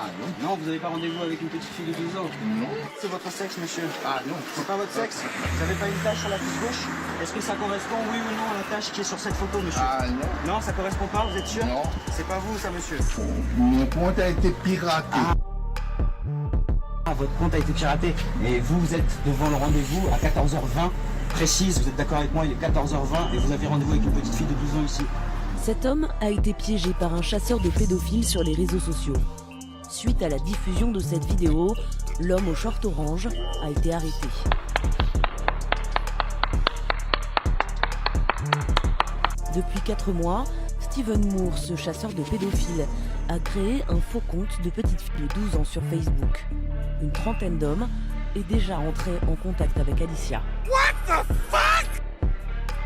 Ah non. Non, vous n'avez pas rendez-vous avec une petite fille de 12 ans? Non. C'est votre sexe, monsieur? Ah non. C'est pas votre sexe? Vous n'avez pas une tache sur la cuisse gauche? Est-ce que ça correspond, oui ou non, à la tache qui est sur cette photo, monsieur? Ah non. Non, ça correspond pas, vous êtes sûr? Non. C'est pas vous, ça, monsieur? Mon compte a été piraté. Ah, votre compte a été piraté. Mais vous êtes devant le rendez-vous à 14h20. Précise, vous êtes d'accord avec moi, il est 14h20 et vous avez rendez-vous avec une petite fille de 12 ans ici. Cet homme a été piégé par un chasseur de pédophiles sur les réseaux sociaux. Suite à la diffusion de cette vidéo, l'homme au short orange a été arrêté. Depuis 4 mois, Steven Moore, ce chasseur de pédophiles, a créé un faux compte de petite fille de 12 ans sur Facebook. Une trentaine d'hommes est déjà entré en contact avec Alicia. What the fuck?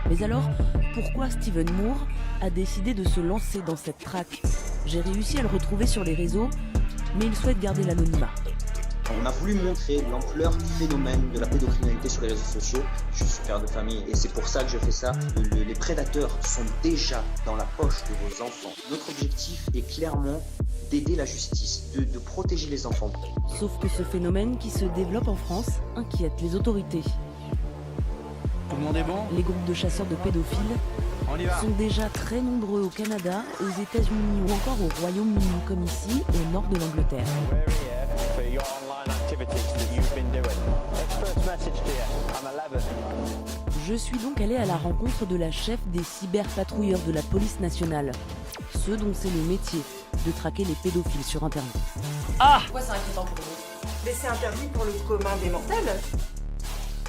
Mais alors, pourquoi Steven Moore a décidé de se lancer dans cette traque? J'ai réussi à le retrouver sur les réseaux, mais il souhaite garder l'anonymat. On a voulu montrer l'ampleur du phénomène de la pédocriminalité sur les réseaux sociaux. Je suis père de famille et c'est pour ça que je fais ça. Les prédateurs sont déjà dans la poche de vos enfants. Notre objectif est clairement d'aider la justice, de protéger les enfants. Sauf que ce phénomène qui se développe en France inquiète les autorités. Tout le monde est bon? Les groupes de chasseurs de pédophiles On y va. sont déjà très nombreux au Canada, aux États-Unis ou encore au Royaume-Uni, comme ici, au nord de l'Angleterre. Je suis donc allée à la rencontre de la chef des cyberpatrouilleurs de la police nationale, ceux dont c'est le métier de traquer les pédophiles sur Internet. Pourquoi c'est inquiétant pour vous? Mais c'est interdit pour le commun des mortels.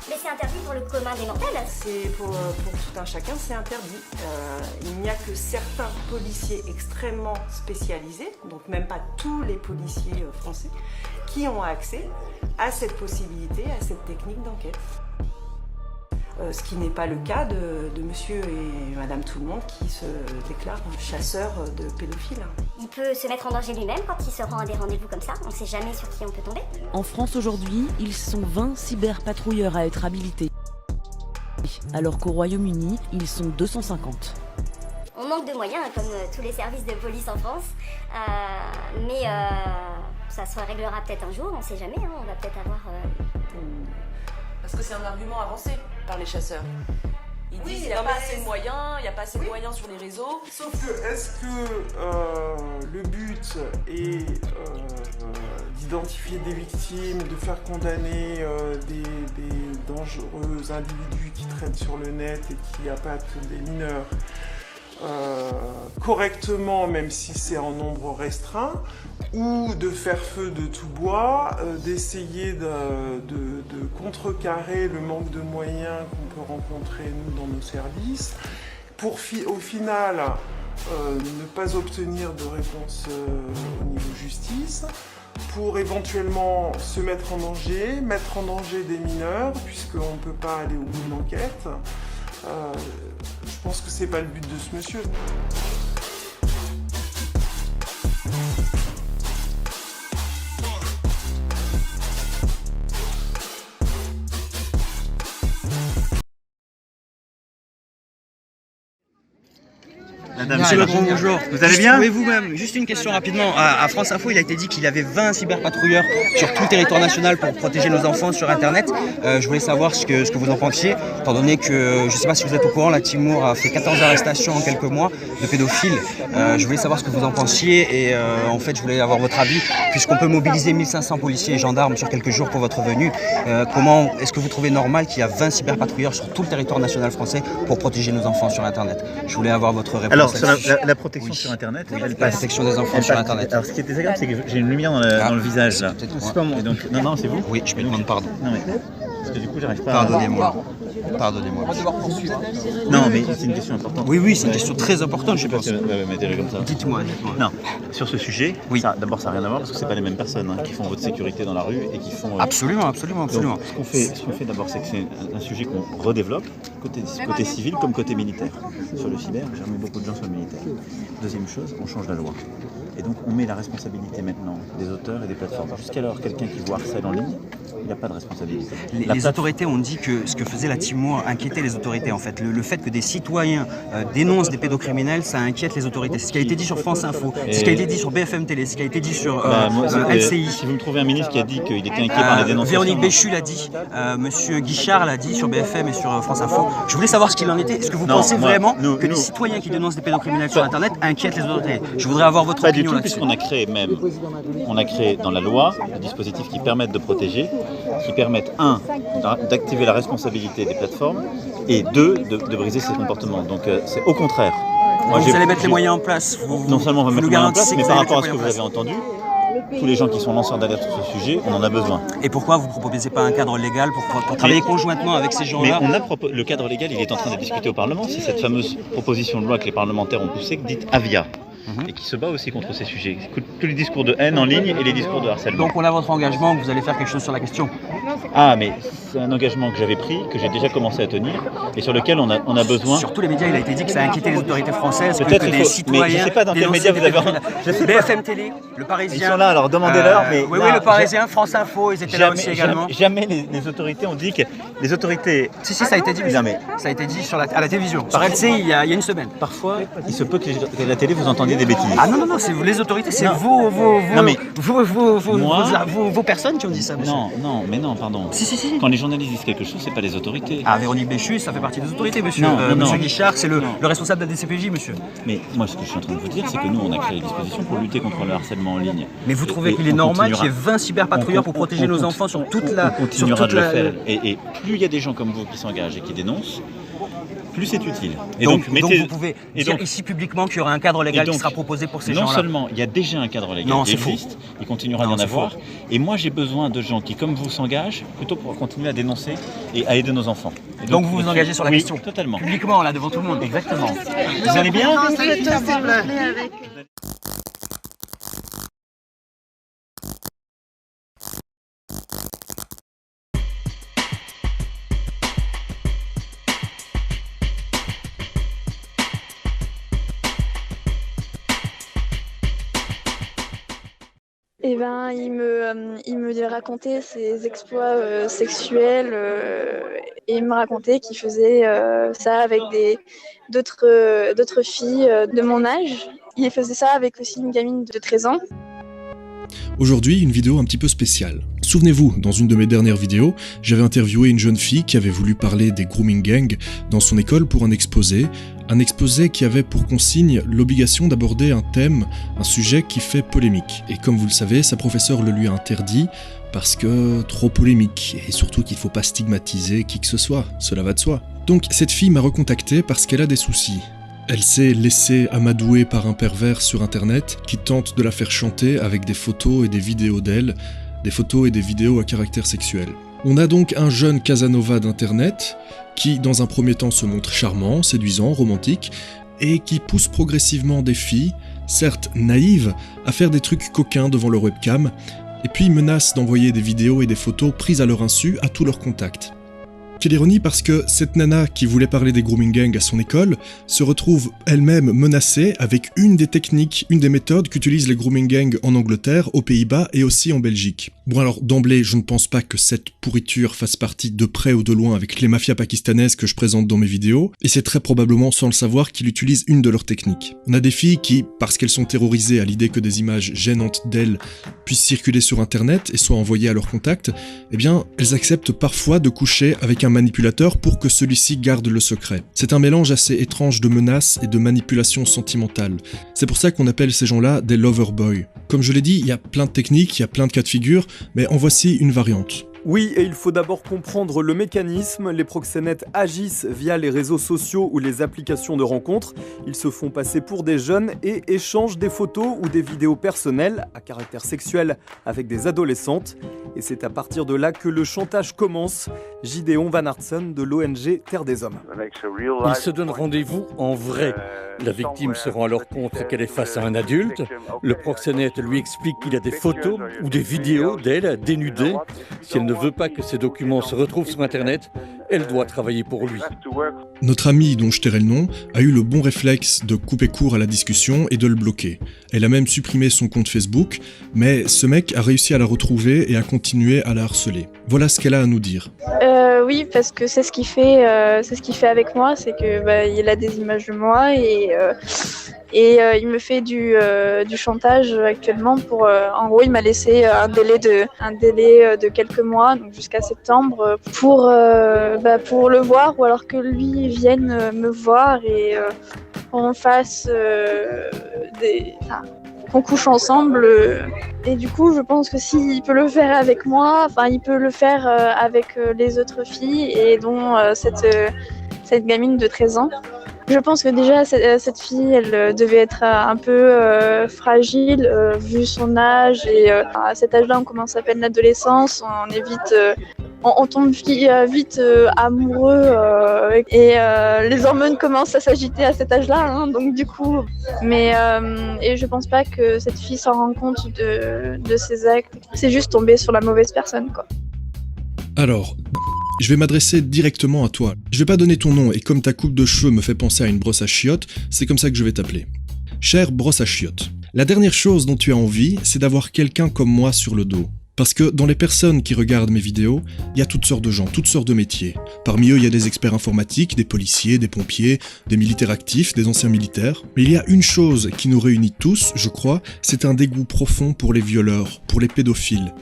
Mais c'est interdit pour le commun des mortels. C'est pour tout un chacun, c'est interdit. Il n'y a que certains policiers extrêmement spécialisés, donc même pas tous les policiers français, qui ont accès à cette possibilité, à cette technique d'enquête. Ce qui n'est pas le cas de monsieur et madame tout le monde qui se déclarent chasseurs de pédophiles. Il peut se mettre en danger lui-même quand il se rend à des rendez-vous comme ça. On ne sait jamais sur qui on peut tomber. En France aujourd'hui, ils sont 20 cyberpatrouilleurs à être habilités, alors qu'au Royaume-Uni, ils sont 250. On manque de moyens, comme tous les services de police en France. Mais ça se réglera peut-être un jour, on ne sait jamais. On va peut-être avoir... Parce que c'est un argument avancé par les chasseurs. Ils disent qu'il n'y a pas assez de moyens, il n'y a pas assez de moyens sur les réseaux. Sauf que, est-ce que le but est d'identifier des victimes, de faire condamner des dangereux individus qui traînent sur le net et qui abattent des mineurs correctement, même si c'est en nombre restreint, ou de faire feu de tout bois, d'essayer de contrecarrer le manque de moyens qu'on peut rencontrer nous dans nos services, pour au final ne pas obtenir de réponse au niveau justice, pour éventuellement se mettre en danger des mineurs, puisqu'on ne peut pas aller au bout de l'enquête. Je pense que c'est pas le but de ce monsieur. Monsieur Macron, bonjour. Vous allez bien? Oui, vous-même. Juste une question rapidement. À France Info, il a été dit qu'il y avait 20 cyberpatrouilleurs sur tout le territoire national pour protéger nos enfants sur Internet. Je voulais savoir ce que vous en pensiez, étant donné que, je ne sais pas si vous êtes au courant, la Team Moore a fait 14 arrestations en quelques mois de pédophiles. Je voulais savoir ce que vous en pensiez et en fait, je voulais avoir votre avis, puisqu'on peut mobiliser 1500 policiers et gendarmes sur quelques jours pour votre venue. Comment est-ce que vous trouvez normal qu'il y a 20 cyberpatrouilleurs sur tout le territoire national français pour protéger nos enfants sur Internet? Je voulais avoir votre réponse. Alors, sur la protection sur Internet, oui, la protection des enfants sur Internet. Alors, ce qui est désagréable, c'est que j'ai une lumière dans le visage là. C'est pas moi. Et donc, non, c'est vous? Oui, je me demande pardon. Non, mais parce que du coup, j'arrive pas Pardonnez-moi. Pardonnez-moi. Non, mais c'est une question importante. Oui, c'est une question très importante, je Je sais pas pense. si elle va m'intéresser comme ça. Dites-moi. Non, sur ce sujet, Oui. d'abord ça n'a rien à voir parce que c'est pas les mêmes personnes qui font votre sécurité dans la rue et qui font. Absolument. Donc, ce qu'on fait d'abord, c'est que c'est un sujet qu'on redéveloppe, côté civil comme côté militaire. Sur le cyber, j'ai remis beaucoup de gens sur le militaire. Deuxième chose, on change la loi. Et donc on met la responsabilité maintenant des auteurs et des plateformes. Jusqu'alors, quelqu'un qui vous harcèle en ligne, il n'a pas de responsabilité. Les autorités ont dit que ce que faisait la Team Moore inquiétait les autorités en fait. Le fait que des citoyens dénoncent des pédocriminels, ça inquiète les autorités. C'est ce qui a été dit sur France Info, c'est ce qui a été dit sur BFM Télé, c'est ce qui a été dit sur LCI. Si vous me trouvez un ministre qui a dit qu'il était inquiet par les dénonciations... Véronique Béchu l'a dit, Monsieur Guichard l'a dit sur BFM et sur France Info. Je voulais savoir ce qu'il en était. Est-ce que vous pensez vraiment que les citoyens qui dénoncent des pédocriminels sur Internet inquiètent les autorités? Je voudrais avoir votre opinion là-dessus. Puisqu'on a créé on a créé dans la loi des dispositifs qui permettent de protéger, qui permettent, un, d'activer la responsabilité des plateformes, et deux, de briser ces comportements. Donc c'est au contraire. Moi, vous allez mettre les moyens en place. Non seulement on va mettre les moyens en place, mais par rapport à ce que vous avez entendu, tous les gens qui sont lanceurs d'alerte sur ce sujet, on en a besoin. Et pourquoi vous ne proposez pas un cadre légal pour travailler conjointement avec ces gens-là? Mais le cadre légal, il est en train de discuter au Parlement. C'est cette fameuse proposition de loi que les parlementaires ont poussée, dite Avia. Et qui se bat aussi contre ces sujets. Tous les discours de haine en ligne et les discours de harcèlement. Donc on a votre engagement que vous allez faire quelque chose sur la question? Ah, mais c'est un engagement que j'avais pris, que j'ai déjà commencé à tenir, et sur lequel on a besoin... Sur tous les médias, il a été dit que ça a inquiété les autorités françaises, que des citoyens... Mais je ne sais pas dans quels médias vous avez... BFM Télé, Le Parisien... Ils sont là, alors demandez-leur, mais... Oui, Le Parisien, France Info, ils étaient là aussi également. Jamais les autorités ont dit que... Les autorités... Si, ça a été dit, non, mais... Ça a été dit à la télévision, par LCI, il y a une semaine. Parfois, il se peut que la télé vous entendiez des bêtises. Ah non, c'est les autorités, c'est vos personnes qui ont dit ça, monsieur. Non, pardon. Si. Quand les journalistes disent quelque chose, c'est pas les autorités. Ah, Véronique Béchu, ça fait partie des autorités, monsieur. Non. Monsieur Guichard, c'est le responsable de la DCPJ, monsieur. Mais moi, ce que je suis en train de vous dire, c'est que nous, on a créé des dispositions pour lutter contre le harcèlement en ligne. Mais vous trouvez qu'il est normal qu'il y ait 20 cyberpatrouilleurs pour protéger nos enfants sur toute la... On continuera de le faire. Et plus il y a des gens comme vous qui s'engagent et qui dénoncent, plus c'est utile. Et donc vous pouvez dire ici publiquement qu'il y aura un cadre légal qui sera proposé pour ces gens-là. Non seulement, il y a déjà un cadre légal qui existe, il continuera d'y en avoir, et moi j'ai besoin de gens qui, comme vous, s'engagent, plutôt pour continuer à dénoncer et à aider nos enfants. Et donc vous vous engagez sur la question? Totalement. Publiquement, là, devant tout le monde? Exactement. Vous allez bien? Eh ben, il me racontait ses exploits sexuels et il me racontait qu'il faisait ça avec d'autres filles de mon âge. Il faisait ça avec aussi une gamine de 13 ans. Aujourd'hui, une vidéo un petit peu spéciale. Souvenez-vous, dans une de mes dernières vidéos, j'avais interviewé une jeune fille qui avait voulu parler des grooming gangs dans son école pour un exposé qui avait pour consigne l'obligation d'aborder un thème, un sujet qui fait polémique. Et comme vous le savez, sa professeure le lui a interdit parce que trop polémique, et surtout qu'il ne faut pas stigmatiser qui que ce soit, cela va de soi. Donc cette fille m'a recontacté parce qu'elle a des soucis. Elle s'est laissée amadouer par un pervers sur internet qui tente de la faire chanter avec des photos et des vidéos d'elle, des photos et des vidéos à caractère sexuel. On a donc un jeune Casanova d'internet qui dans un premier temps se montre charmant, séduisant, romantique, et qui pousse progressivement des filles, certes naïves, à faire des trucs coquins devant leur webcam, et puis menace d'envoyer des vidéos et des photos prises à leur insu à tous leurs contacts. Quelle ironie parce que cette nana qui voulait parler des grooming gangs à son école se retrouve elle-même menacée avec une des techniques, une des méthodes qu'utilisent les grooming gangs en Angleterre, aux Pays-Bas et aussi en Belgique. Bon alors d'emblée, je ne pense pas que cette pourriture fasse partie de près ou de loin avec les mafias pakistanaises que je présente dans mes vidéos, et c'est très probablement sans le savoir qu'il utilise une de leurs techniques. On a des filles qui, parce qu'elles sont terrorisées à l'idée que des images gênantes d'elles puissent circuler sur internet et soient envoyées à leurs contacts, eh bien elles acceptent parfois de coucher avec un manipulateur pour que celui-ci garde le secret. C'est un mélange assez étrange de menaces et de manipulation sentimentale. C'est pour ça qu'on appelle ces gens-là des lover boys. Comme je l'ai dit, il y a plein de techniques, il y a plein de cas de figure, mais en voici une variante. Oui, et il faut d'abord comprendre le mécanisme. Les proxénètes agissent via les réseaux sociaux ou les applications de rencontres. Ils se font passer pour des jeunes et échangent des photos ou des vidéos personnelles à caractère sexuel avec des adolescentes. Et c'est à partir de là que le chantage commence. Gideon Van Aertsen de l'ONG Terre des Hommes. Ils se donnent rendez-vous en vrai. La victime se rend alors compte qu'elle est face à un adulte. Le proxénète lui explique qu'il a des photos ou des vidéos d'elle dénudée. Si elle ne veut pas que ces documents se retrouvent sur Internet, Elle doit travailler pour lui. Notre amie, dont je tairai le nom, a eu le bon réflexe de couper court à la discussion et de le bloquer. Elle a même supprimé son compte Facebook, mais ce mec a réussi à la retrouver et à continuer à la harceler. Voilà ce qu'elle a à nous dire. Oui, parce que c'est ce qu'il fait avec moi, c'est que il a des images de moi et il me fait du chantage actuellement pour en gros il m'a laissé un délai de quelques mois, donc jusqu'à septembre, pour le voir, ou alors que lui vienne me voir et qu'on fasse qu'on couche ensemble. Et du coup, je pense que s'il peut le faire avec moi, il peut le faire avec les autres filles, et dont cette gamine de 13 ans. Je pense que déjà, cette fille, elle devait être un peu fragile, vu son âge. Et à cet âge-là, on commence à peine l'adolescence, on est on tombe vite amoureux, et les hormones commencent à s'agiter à cet âge-là, hein, donc du coup. Et je pense pas que cette fille s'en rend compte de ses actes. C'est juste tomber sur la mauvaise personne, quoi. Alors, je vais m'adresser directement à toi. Je vais pas donner ton nom, et comme ta coupe de cheveux me fait penser à une brosse à chiottes, c'est comme ça que je vais t'appeler. Chère brosse à chiottes, la dernière chose dont tu as envie, c'est d'avoir quelqu'un comme moi sur le dos. Parce que dans les personnes qui regardent mes vidéos, il y a toutes sortes de gens, toutes sortes de métiers. Parmi eux, il y a des experts informatiques, des policiers, des pompiers, des militaires actifs, des anciens militaires. Mais il y a une chose qui nous réunit tous, je crois, c'est un dégoût profond pour les violeurs, pour les pédophiles.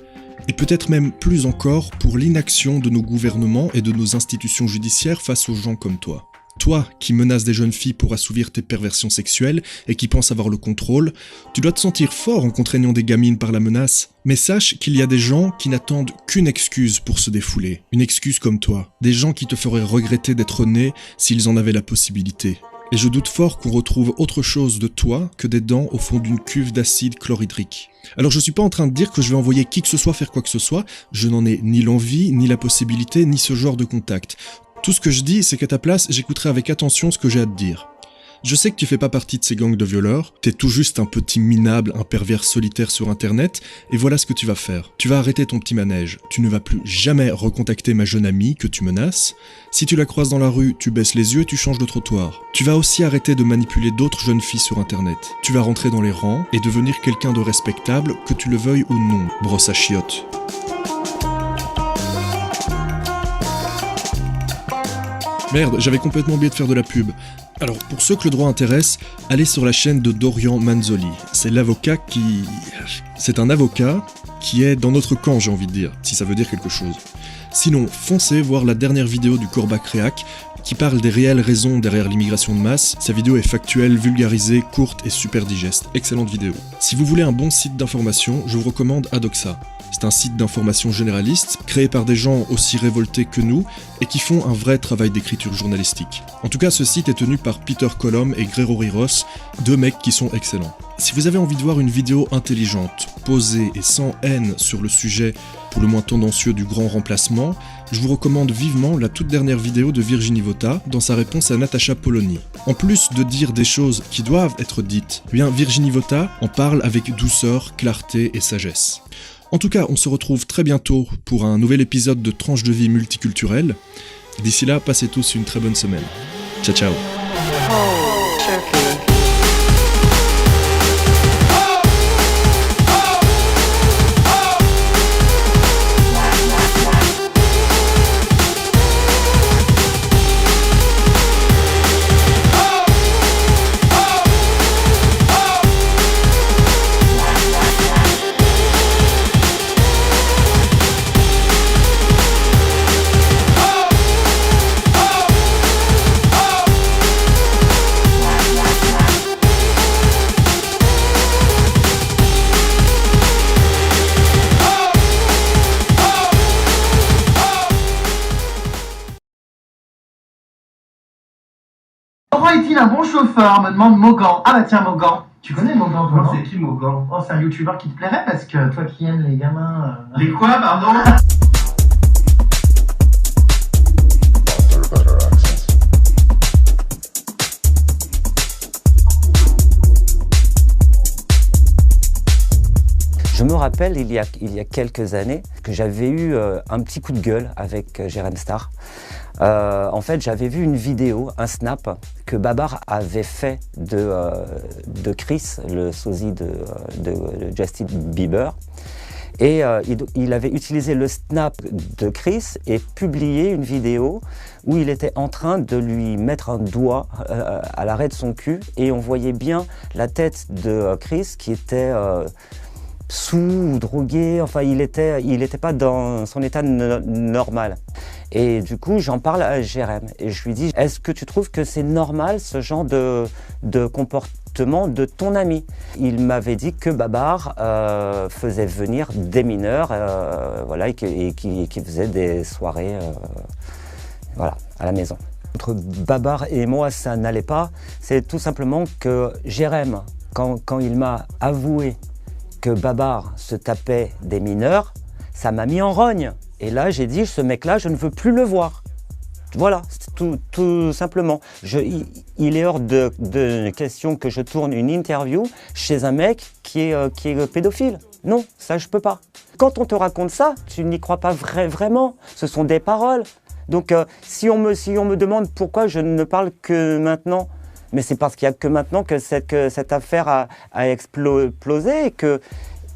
Et peut-être même plus encore pour l'inaction de nos gouvernements et de nos institutions judiciaires face aux gens comme toi. Toi qui menaces des jeunes filles pour assouvir tes perversions sexuelles et qui penses avoir le contrôle, tu dois te sentir fort en contraignant des gamines par la menace. Mais sache qu'il y a des gens qui n'attendent qu'une excuse pour se défouler. Une excuse comme toi. Des gens qui te feraient regretter d'être né s'ils en avaient la possibilité. Et je doute fort qu'on retrouve autre chose de toi que des dents au fond d'une cuve d'acide chlorhydrique. Alors je suis pas en train de dire que je vais envoyer qui que ce soit faire quoi que ce soit, je n'en ai ni l'envie, ni la possibilité, ni ce genre de contact. Tout ce que je dis, c'est qu'à ta place, j'écouterai avec attention ce que j'ai à te dire. Je sais que tu fais pas partie de ces gangs de violeurs, t'es tout juste un petit minable, un pervers solitaire sur internet, et voilà ce que tu vas faire. Tu vas arrêter ton petit manège, tu ne vas plus jamais recontacter ma jeune amie que tu menaces. Si tu la croises dans la rue, tu baisses les yeux et tu changes de trottoir. Tu vas aussi arrêter de manipuler d'autres jeunes filles sur internet. Tu vas rentrer dans les rangs et devenir quelqu'un de respectable, que tu le veuilles ou non, brosse à chiottes. Merde, j'avais complètement oublié de faire de la pub. Alors, pour ceux que le droit intéresse, allez sur la chaîne de Dorian Manzoli. C'est l'avocat qui... C'est un avocat qui est dans notre camp, j'ai envie de dire, si ça veut dire quelque chose. Sinon, foncez voir la dernière vidéo du Corbac Réac, qui parle des réelles raisons derrière l'immigration de masse. Sa vidéo est factuelle, vulgarisée, courte et super digeste. Excellente vidéo. Si vous voulez un bon site d'information, je vous recommande Adoxa. C'est un site d'information généraliste, créé par des gens aussi révoltés que nous, et qui font un vrai travail d'écriture journalistique. En tout cas, ce site est tenu par Peter Colom et Gregory Ross, deux mecs qui sont excellents. Si vous avez envie de voir une vidéo intelligente, posée et sans haine sur le sujet pour le moins tendancieux du grand remplacement, je vous recommande vivement la toute dernière vidéo de Virginie Vota dans sa réponse à Natacha Polony. En plus de dire des choses qui doivent être dites, eh bien Virginie Vota en parle avec douceur, clarté et sagesse. En tout cas, on se retrouve très bientôt pour un nouvel épisode de Tranche de vie multiculturelle. D'ici là, passez tous une très bonne semaine. Ciao ciao. Comment est-il un bon chauffeur, me demande Mogan. Ah bah tiens Mogan, tu connais Mogan toi, non? C'est qui Mogan? Oh, c'est un youtubeur qui te plairait parce que toi qui aimes les gamins... Les quoi, pardon? Je me rappelle, il y a quelques années, que j'avais eu un petit coup de gueule avec Jérém Star. En fait, j'avais vu une vidéo, un snap, que Babar avait fait de Chris, le sosie de Justin Bieber. Et il avait utilisé le snap de Chris et publié une vidéo où il était en train de lui mettre un doigt à l'arrêt de son cul. Et on voyait bien la tête de Chris qui était sous ou drogué. Enfin, il était pas dans son état normal. Et du coup, j'en parle à Jérém et je lui dis « Est-ce que tu trouves que c'est normal ce genre de comportement de ton ami ?» Il m'avait dit que Babar faisait venir des mineurs voilà, et qui faisait des soirées voilà, à la maison. Entre Babar et moi, ça n'allait pas. C'est tout simplement que Jérém, quand il m'a avoué que Babar se tapait des mineurs, ça m'a mis en rogne. Et là, j'ai dit, ce mec-là, je ne veux plus le voir. Voilà, tout simplement. Il est hors de question que je tourne une interview chez un mec qui est pédophile. Non, ça, je peux pas. Quand on te raconte ça, tu n'y crois pas vraiment. Ce sont des paroles. Donc, si on me demande pourquoi je ne parle que maintenant, mais c'est parce qu'il n'y a que maintenant que cette affaire a explosé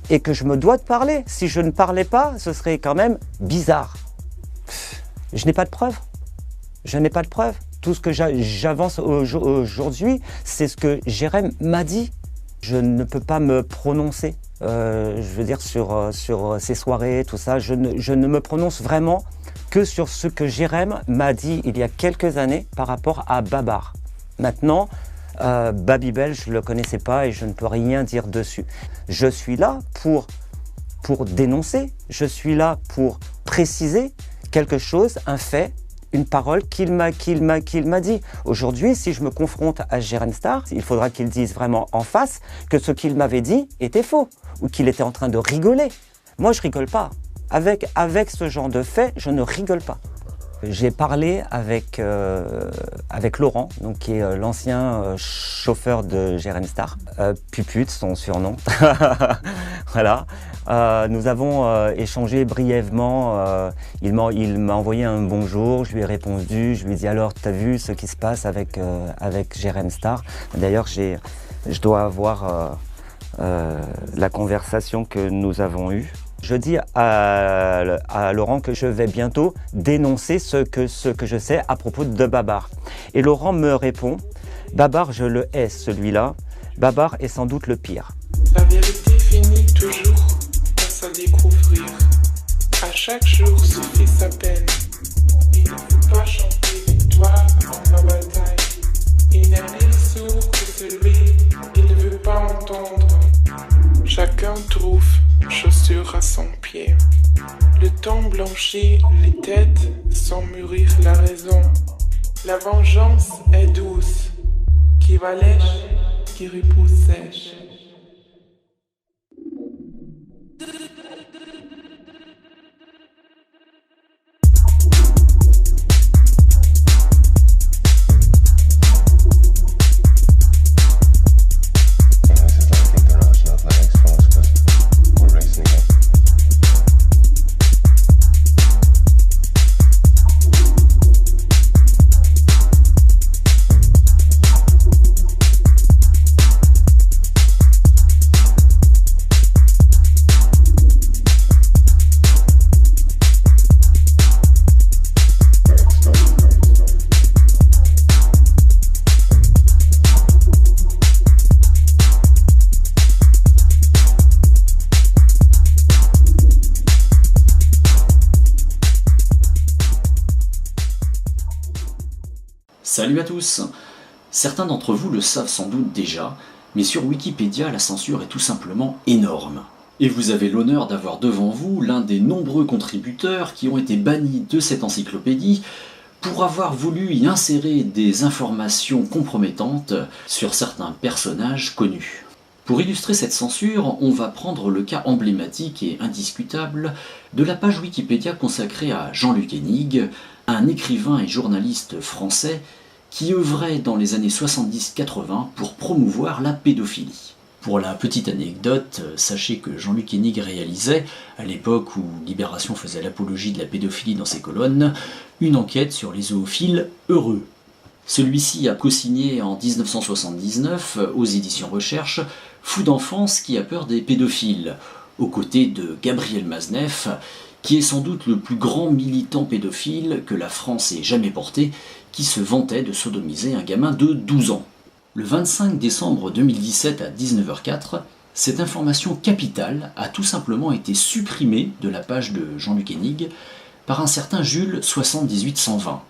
et que je me dois de parler. Si je ne parlais pas, ce serait quand même bizarre. Je n'ai pas de preuves. Je n'ai pas de preuves. Tout ce que j'avance aujourd'hui, c'est ce que Jérém m'a dit. Je ne peux pas me prononcer, je veux dire, sur ces soirées, tout ça. Je ne me prononce vraiment que sur ce que Jérém m'a dit il y a quelques années par rapport à Babar. Maintenant, Babybel, je ne le connaissais pas et je ne peux rien dire dessus. Je suis là pour dénoncer, je suis là pour préciser quelque chose, un fait, une parole qu'il m'a dit. Aujourd'hui, si je me confronte à Jérém Star, il faudra qu'il dise vraiment en face que ce qu'il m'avait dit était faux ou qu'il était en train de rigoler. Moi, je rigole pas. Avec ce genre de fait, je ne rigole pas. J'ai parlé avec Laurent, donc, qui est l'ancien chauffeur de Jérém Star, Pupute, son surnom. Voilà. Nous avons échangé brièvement. Il m'a envoyé un bonjour, je lui ai répondu, je lui ai dit alors, t'as vu ce qui se passe avec Jérém Star? D'ailleurs, je dois avoir la conversation que nous avons eue. Je dis à Laurent que je vais bientôt dénoncer ce que je sais à propos de Babar. Et Laurent me répond, Babar, je le hais celui-là, Babar est sans doute le pire. La vérité finit toujours par se découvrir. À chaque jour suffit sa peine. Il ne faut pas chanter victoire en la bataille. Il n'est ni sourd que celui qui ne veut pas entendre. Chacun trouve chaussure à son pied. Le temps blanchit les têtes sans mûrir la raison. La vengeance est douce, qui va lèche, qui repousse sèche. Salut à tous! Certains d'entre vous le savent sans doute déjà, mais sur Wikipédia, la censure est tout simplement énorme. Et vous avez l'honneur d'avoir devant vous l'un des nombreux contributeurs qui ont été bannis de cette encyclopédie pour avoir voulu y insérer des informations compromettantes sur certains personnages connus. Pour illustrer cette censure, on va prendre le cas emblématique et indiscutable de la page Wikipédia consacrée à Jean-Luc Hennig, un écrivain et journaliste français qui œuvrait dans les années 70-80 pour promouvoir la pédophilie. Pour la petite anecdote, sachez que Jean-Luc Hennig réalisait, à l'époque où Libération faisait l'apologie de la pédophilie dans ses colonnes, une enquête sur les zoophiles heureux. Celui-ci a co-signé en 1979, aux éditions Recherche, Fou d'enfance qui a peur des pédophiles, aux côtés de Gabriel Maznev, qui est sans doute le plus grand militant pédophile que la France ait jamais porté, qui se vantait de sodomiser un gamin de 12 ans. Le 25 décembre 2017 à 19h04, cette information capitale a tout simplement été supprimée de la page de Jean-Luc Hennig par un certain Jules 78120.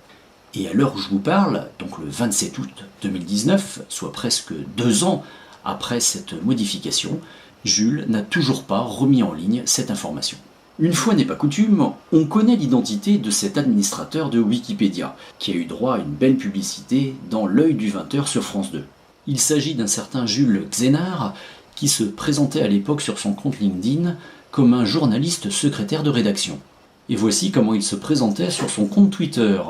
Et à l'heure où je vous parle, donc le 27 août 2019, soit presque 2 ans après cette modification, Jules n'a toujours pas remis en ligne cette information. Une fois n'est pas coutume, on connaît l'identité de cet administrateur de Wikipédia, qui a eu droit à une belle publicité dans l'œil du 20h sur France 2. Il s'agit d'un certain Jules Xénard, qui se présentait à l'époque sur son compte LinkedIn comme un journaliste secrétaire de rédaction. Et voici comment il se présentait sur son compte Twitter.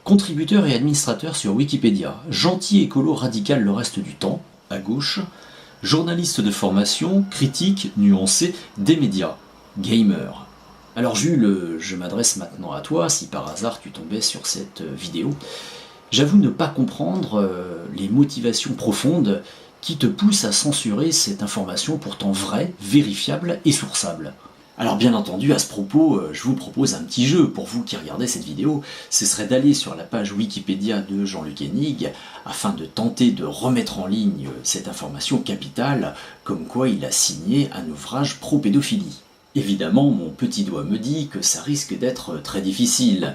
Contributeur et administrateur sur Wikipédia, gentil écolo radical le reste du temps, à gauche, journaliste de formation, critique, nuancé, des médias, gamer. Alors Jules, je m'adresse maintenant à toi, si par hasard tu tombais sur cette vidéo. J'avoue ne pas comprendre les motivations profondes qui te poussent à censurer cette information pourtant vraie, vérifiable et sourçable. Alors bien entendu, à ce propos, je vous propose un petit jeu pour vous qui regardez cette vidéo. Ce serait d'aller sur la page Wikipédia de Jean-Luc Hennig afin de tenter de remettre en ligne cette information capitale comme quoi il a signé un ouvrage pro-pédophilie. Évidemment, mon petit doigt me dit que ça risque d'être très difficile.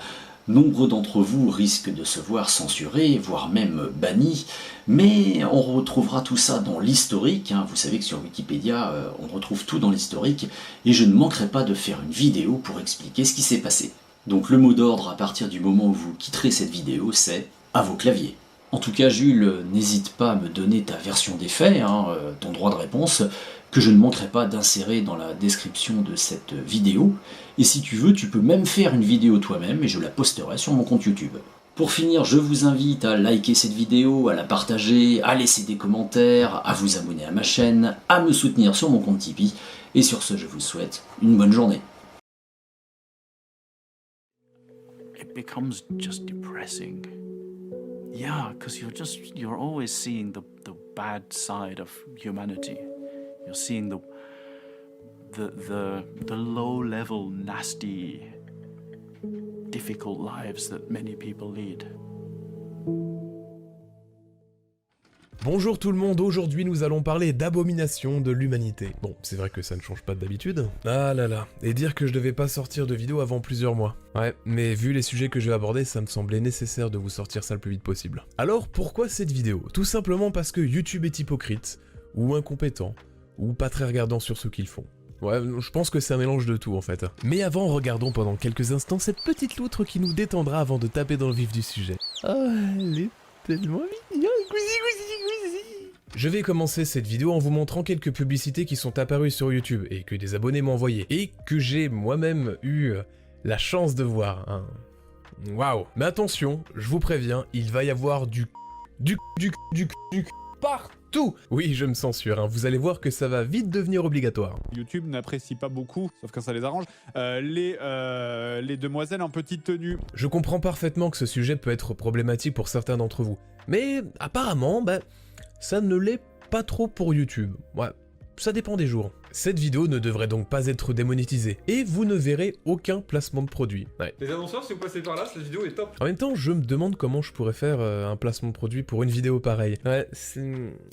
Nombreux d'entre vous risquent de se voir censurés, voire même bannis, mais on retrouvera tout ça dans l'historique. Vous savez que sur Wikipédia, on retrouve tout dans l'historique, et je ne manquerai pas de faire une vidéo pour expliquer ce qui s'est passé. Donc le mot d'ordre à partir du moment où vous quitterez cette vidéo, c'est « à vos claviers ». En tout cas, Jules, n'hésite pas à me donner ta version des faits, ton droit de réponse, que je ne manquerai pas d'insérer dans la description de cette vidéo. Et si tu veux, tu peux même faire une vidéo toi-même et je la posterai sur mon compte YouTube. Pour finir, je vous invite à liker cette vidéo, à la partager, à laisser des commentaires, à vous abonner à ma chaîne, à me soutenir sur mon compte Tipeee. Et sur ce, je vous souhaite une bonne journée. It becomes just depressing. Yeah, because you're always seeing the bad side of humanity. You're seeing the low-level, nasty, difficult lives that many people lead. Bonjour tout le monde, aujourd'hui nous allons parler d'abomination de l'humanité. Bon, c'est vrai que ça ne change pas d'habitude. Ah là là, et dire que je devais pas sortir de vidéo avant plusieurs mois. Ouais, mais vu les sujets que je vais aborder, ça me semblait nécessaire de vous sortir ça le plus vite possible. Alors pourquoi cette vidéo? Tout simplement parce que YouTube est hypocrite, ou incompétent, ou pas très regardant sur ce qu'ils font. Ouais, je pense que c'est un mélange de tout en fait. Mais avant, regardons pendant quelques instants cette petite loutre qui nous détendra avant de taper dans le vif du sujet. Oh, elle est tellement mignonne, Je vais commencer cette vidéo en vous montrant quelques publicités qui sont apparues sur YouTube et que des abonnés m'ont envoyées et que j'ai moi-même eu la chance de voir. Waouh. Mais attention, je vous préviens, il va y avoir du partout. Oui, je me censure, vous allez voir que ça va vite devenir obligatoire. YouTube n'apprécie pas beaucoup, sauf quand ça les arrange, les demoiselles en petite tenue. Je comprends parfaitement que ce sujet peut être problématique pour certains d'entre vous, mais apparemment, ça ne l'est pas trop pour YouTube. Ouais, ça dépend des jours. Cette vidéo ne devrait donc pas être démonétisée, et vous ne verrez aucun placement de produit. Ouais. Les annonceurs, si vous passez par là, cette vidéo est top. En même temps, je me demande comment je pourrais faire un placement de produit pour une vidéo pareille. Ouais,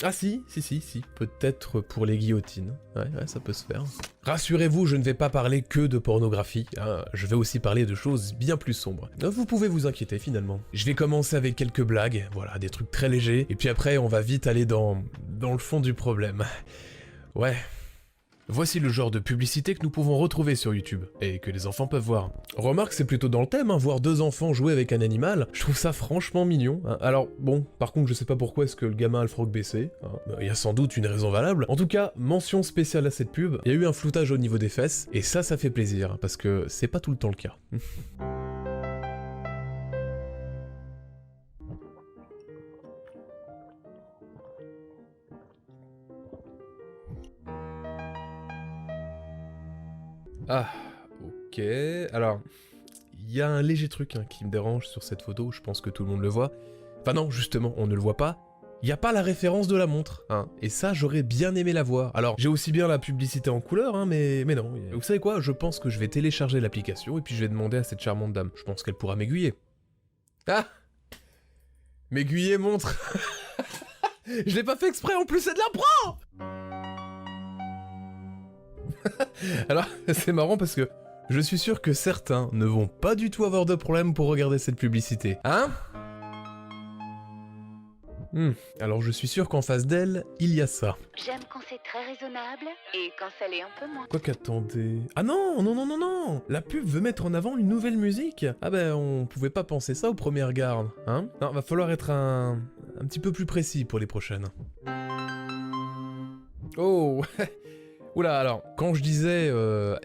ah si, peut-être pour les guillotines. Ouais, ça peut se faire. Rassurez-vous, je ne vais pas parler que de pornographie, je vais aussi parler de choses bien plus sombres. Vous pouvez vous inquiéter finalement. Je vais commencer avec quelques blagues, voilà, des trucs très légers, et puis après on va vite aller dans le fond du problème. Ouais. Voici le genre de publicité que nous pouvons retrouver sur YouTube, et que les enfants peuvent voir. Remarque, c'est plutôt dans le thème, voir deux enfants jouer avec un animal, je trouve ça franchement mignon. Alors bon, par contre je sais pas pourquoi est-ce que le gamin a le froc baissé, il y a sans doute une raison valable. En tout cas, mention spéciale à cette pub, il y a eu un floutage au niveau des fesses, et ça fait plaisir, parce que c'est pas tout le temps le cas. Ah, ok. Alors, il y a un léger truc qui me dérange sur cette photo, je pense que tout le monde le voit. Enfin non, justement, on ne le voit pas. Il n'y a pas la référence de la montre, et ça, j'aurais bien aimé la voir. Alors, j'ai aussi bien la publicité en couleur, mais non. Vous savez quoi? Je pense que je vais télécharger l'application et puis je vais demander à cette charmante dame. Je pense qu'elle pourra m'aiguiller. Ah! M'aiguiller montre. Je l'ai pas fait exprès, en plus, c'est de l'impro! Alors, c'est marrant parce que je suis sûr que certains ne vont pas du tout avoir de problème pour regarder cette publicité. Hein? Alors je suis sûr qu'en face d'elle, il y a ça. J'aime quand c'est très raisonnable et quand ça l'est un peu moins. Quoi qu'attendez... Ah non, non, non, non, non! La pub veut mettre en avant une nouvelle musique. Ah ben, on pouvait pas penser ça au premier regard, hein? Non, va falloir être un petit peu plus précis pour les prochaines. Oh! Oula, alors, quand je disais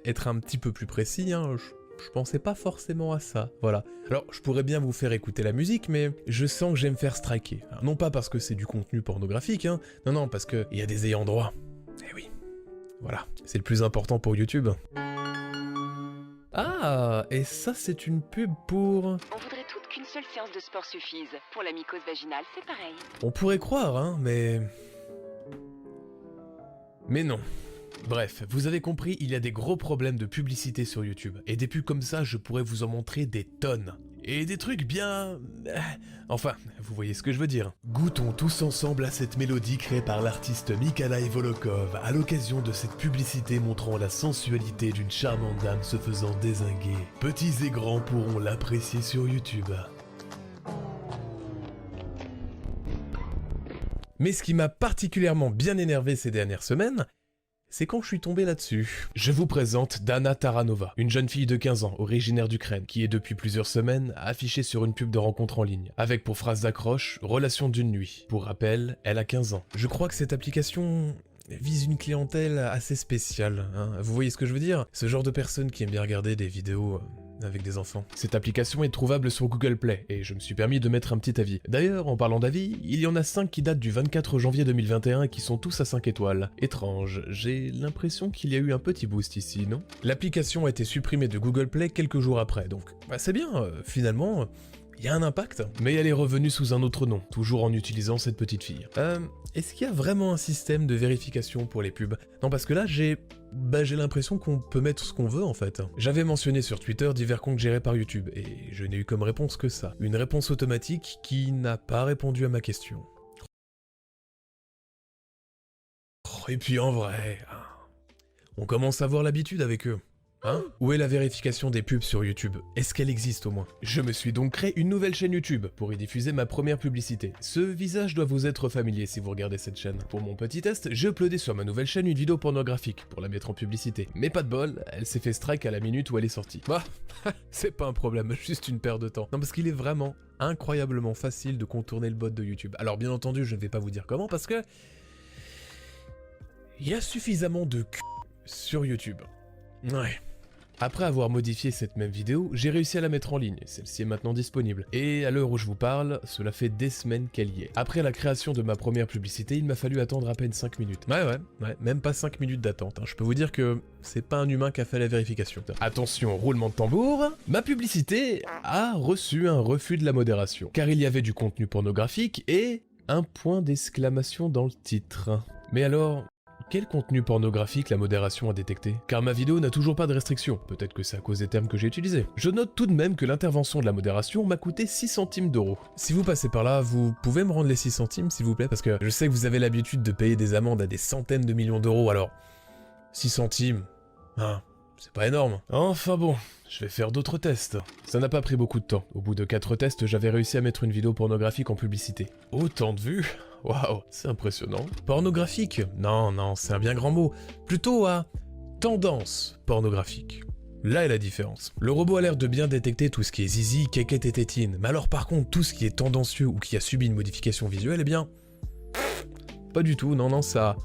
être un petit peu plus précis, je pensais pas forcément à ça, voilà. Alors, je pourrais bien vous faire écouter la musique, mais je sens que je vais me faire striker. Alors, non pas parce que c'est du contenu pornographique, non, parce qu'il y a des ayants droit. Eh oui, voilà, c'est le plus important pour YouTube. Ah, et ça c'est une pub pour... On voudrait toutes qu'une seule séance de sport suffise. Pour la mycose vaginale, c'est pareil. On pourrait croire, mais non. Bref, vous avez compris, il y a des gros problèmes de publicité sur YouTube. Et des pubs comme ça, je pourrais vous en montrer des tonnes. Et des trucs bien... Enfin, vous voyez ce que je veux dire. Goûtons tous ensemble à cette mélodie créée par l'artiste Mikhaïl Volokov, à l'occasion de cette publicité montrant la sensualité d'une charmante dame se faisant dézinguer. Petits et grands pourront l'apprécier sur YouTube. Mais ce qui m'a particulièrement bien énervé ces dernières semaines, c'est quand je suis tombé là-dessus. Je vous présente Dana Taranova, une jeune fille de 15 ans, originaire d'Ukraine, qui est depuis plusieurs semaines affichée sur une pub de rencontre en ligne, avec pour phrase d'accroche « Relation d'une nuit ». Pour rappel, elle a 15 ans. Je crois que cette application vise une clientèle assez spéciale, Vous voyez ce que je veux dire? Ce genre de personnes qui aiment bien regarder des vidéos avec des enfants. Cette application est trouvable sur Google Play, et je me suis permis de mettre un petit avis. D'ailleurs, en parlant d'avis, il y en a 5 qui datent du 24 janvier 2021 et qui sont tous à 5 étoiles. Étrange, j'ai l'impression qu'il y a eu un petit boost ici, non? L'application a été supprimée de Google Play quelques jours après, donc c'est bien, finalement... Il y a un impact, mais elle est revenue sous un autre nom, toujours en utilisant cette petite fille. Est-ce qu'il y a vraiment un système de vérification pour les pubs? Non, parce que là, j'ai l'impression qu'on peut mettre ce qu'on veut, en fait. J'avais mentionné sur Twitter divers comptes gérés par YouTube, et je n'ai eu comme réponse que ça. Une réponse automatique qui n'a pas répondu à ma question. Et puis en vrai, on commence à avoir l'habitude avec eux. Où est la vérification des pubs sur YouTube? Est-ce qu'elle existe au moins? Je me suis donc créé une nouvelle chaîne YouTube pour y diffuser ma première publicité. Ce visage doit vous être familier si vous regardez cette chaîne. Pour mon petit test, j'ai uploadé sur ma nouvelle chaîne une vidéo pornographique pour la mettre en publicité. Mais pas de bol, elle s'est fait strike à la minute où elle est sortie. Bah, c'est pas un problème, juste une perte de temps. Non, parce qu'il est vraiment incroyablement facile de contourner le bot de YouTube. Alors bien entendu, je ne vais pas vous dire comment parce que... il y a suffisamment de cul sur YouTube. Ouais. Après avoir modifié cette même vidéo, j'ai réussi à la mettre en ligne, celle-ci est maintenant disponible. Et à l'heure où je vous parle, cela fait des semaines qu'elle y est. Après la création de ma première publicité, il m'a fallu attendre à peine 5 minutes. Ouais, même pas 5 minutes d'attente. Je peux vous dire que c'est pas un humain qui a fait la vérification. Attention, roulement de tambour, ma publicité a reçu un refus de la modération, car il y avait du contenu pornographique et un point d'exclamation dans le titre. Mais alors... quel contenu pornographique la modération a détecté? Car ma vidéo n'a toujours pas de restriction, peut-être que c'est à cause des termes que j'ai utilisés. Je note tout de même que l'intervention de la modération m'a coûté 6 centimes d'euros. Si vous passez par là, vous pouvez me rendre les 6 centimes s'il vous plaît, parce que je sais que vous avez l'habitude de payer des amendes à des centaines de millions d'euros, alors 6 centimes, c'est pas énorme. Enfin bon, je vais faire d'autres tests. Ça n'a pas pris beaucoup de temps. Au bout de 4 tests, j'avais réussi à mettre une vidéo pornographique en publicité. Autant de vues? Waouh, c'est impressionnant. Pornographique? Non, c'est un bien grand mot. Plutôt à tendance pornographique. Là est la différence. Le robot a l'air de bien détecter tout ce qui est zizi, kékette et tétine. Mais alors par contre, tout ce qui est tendancieux ou qui a subi une modification visuelle, eh bien... pas du tout, non, ça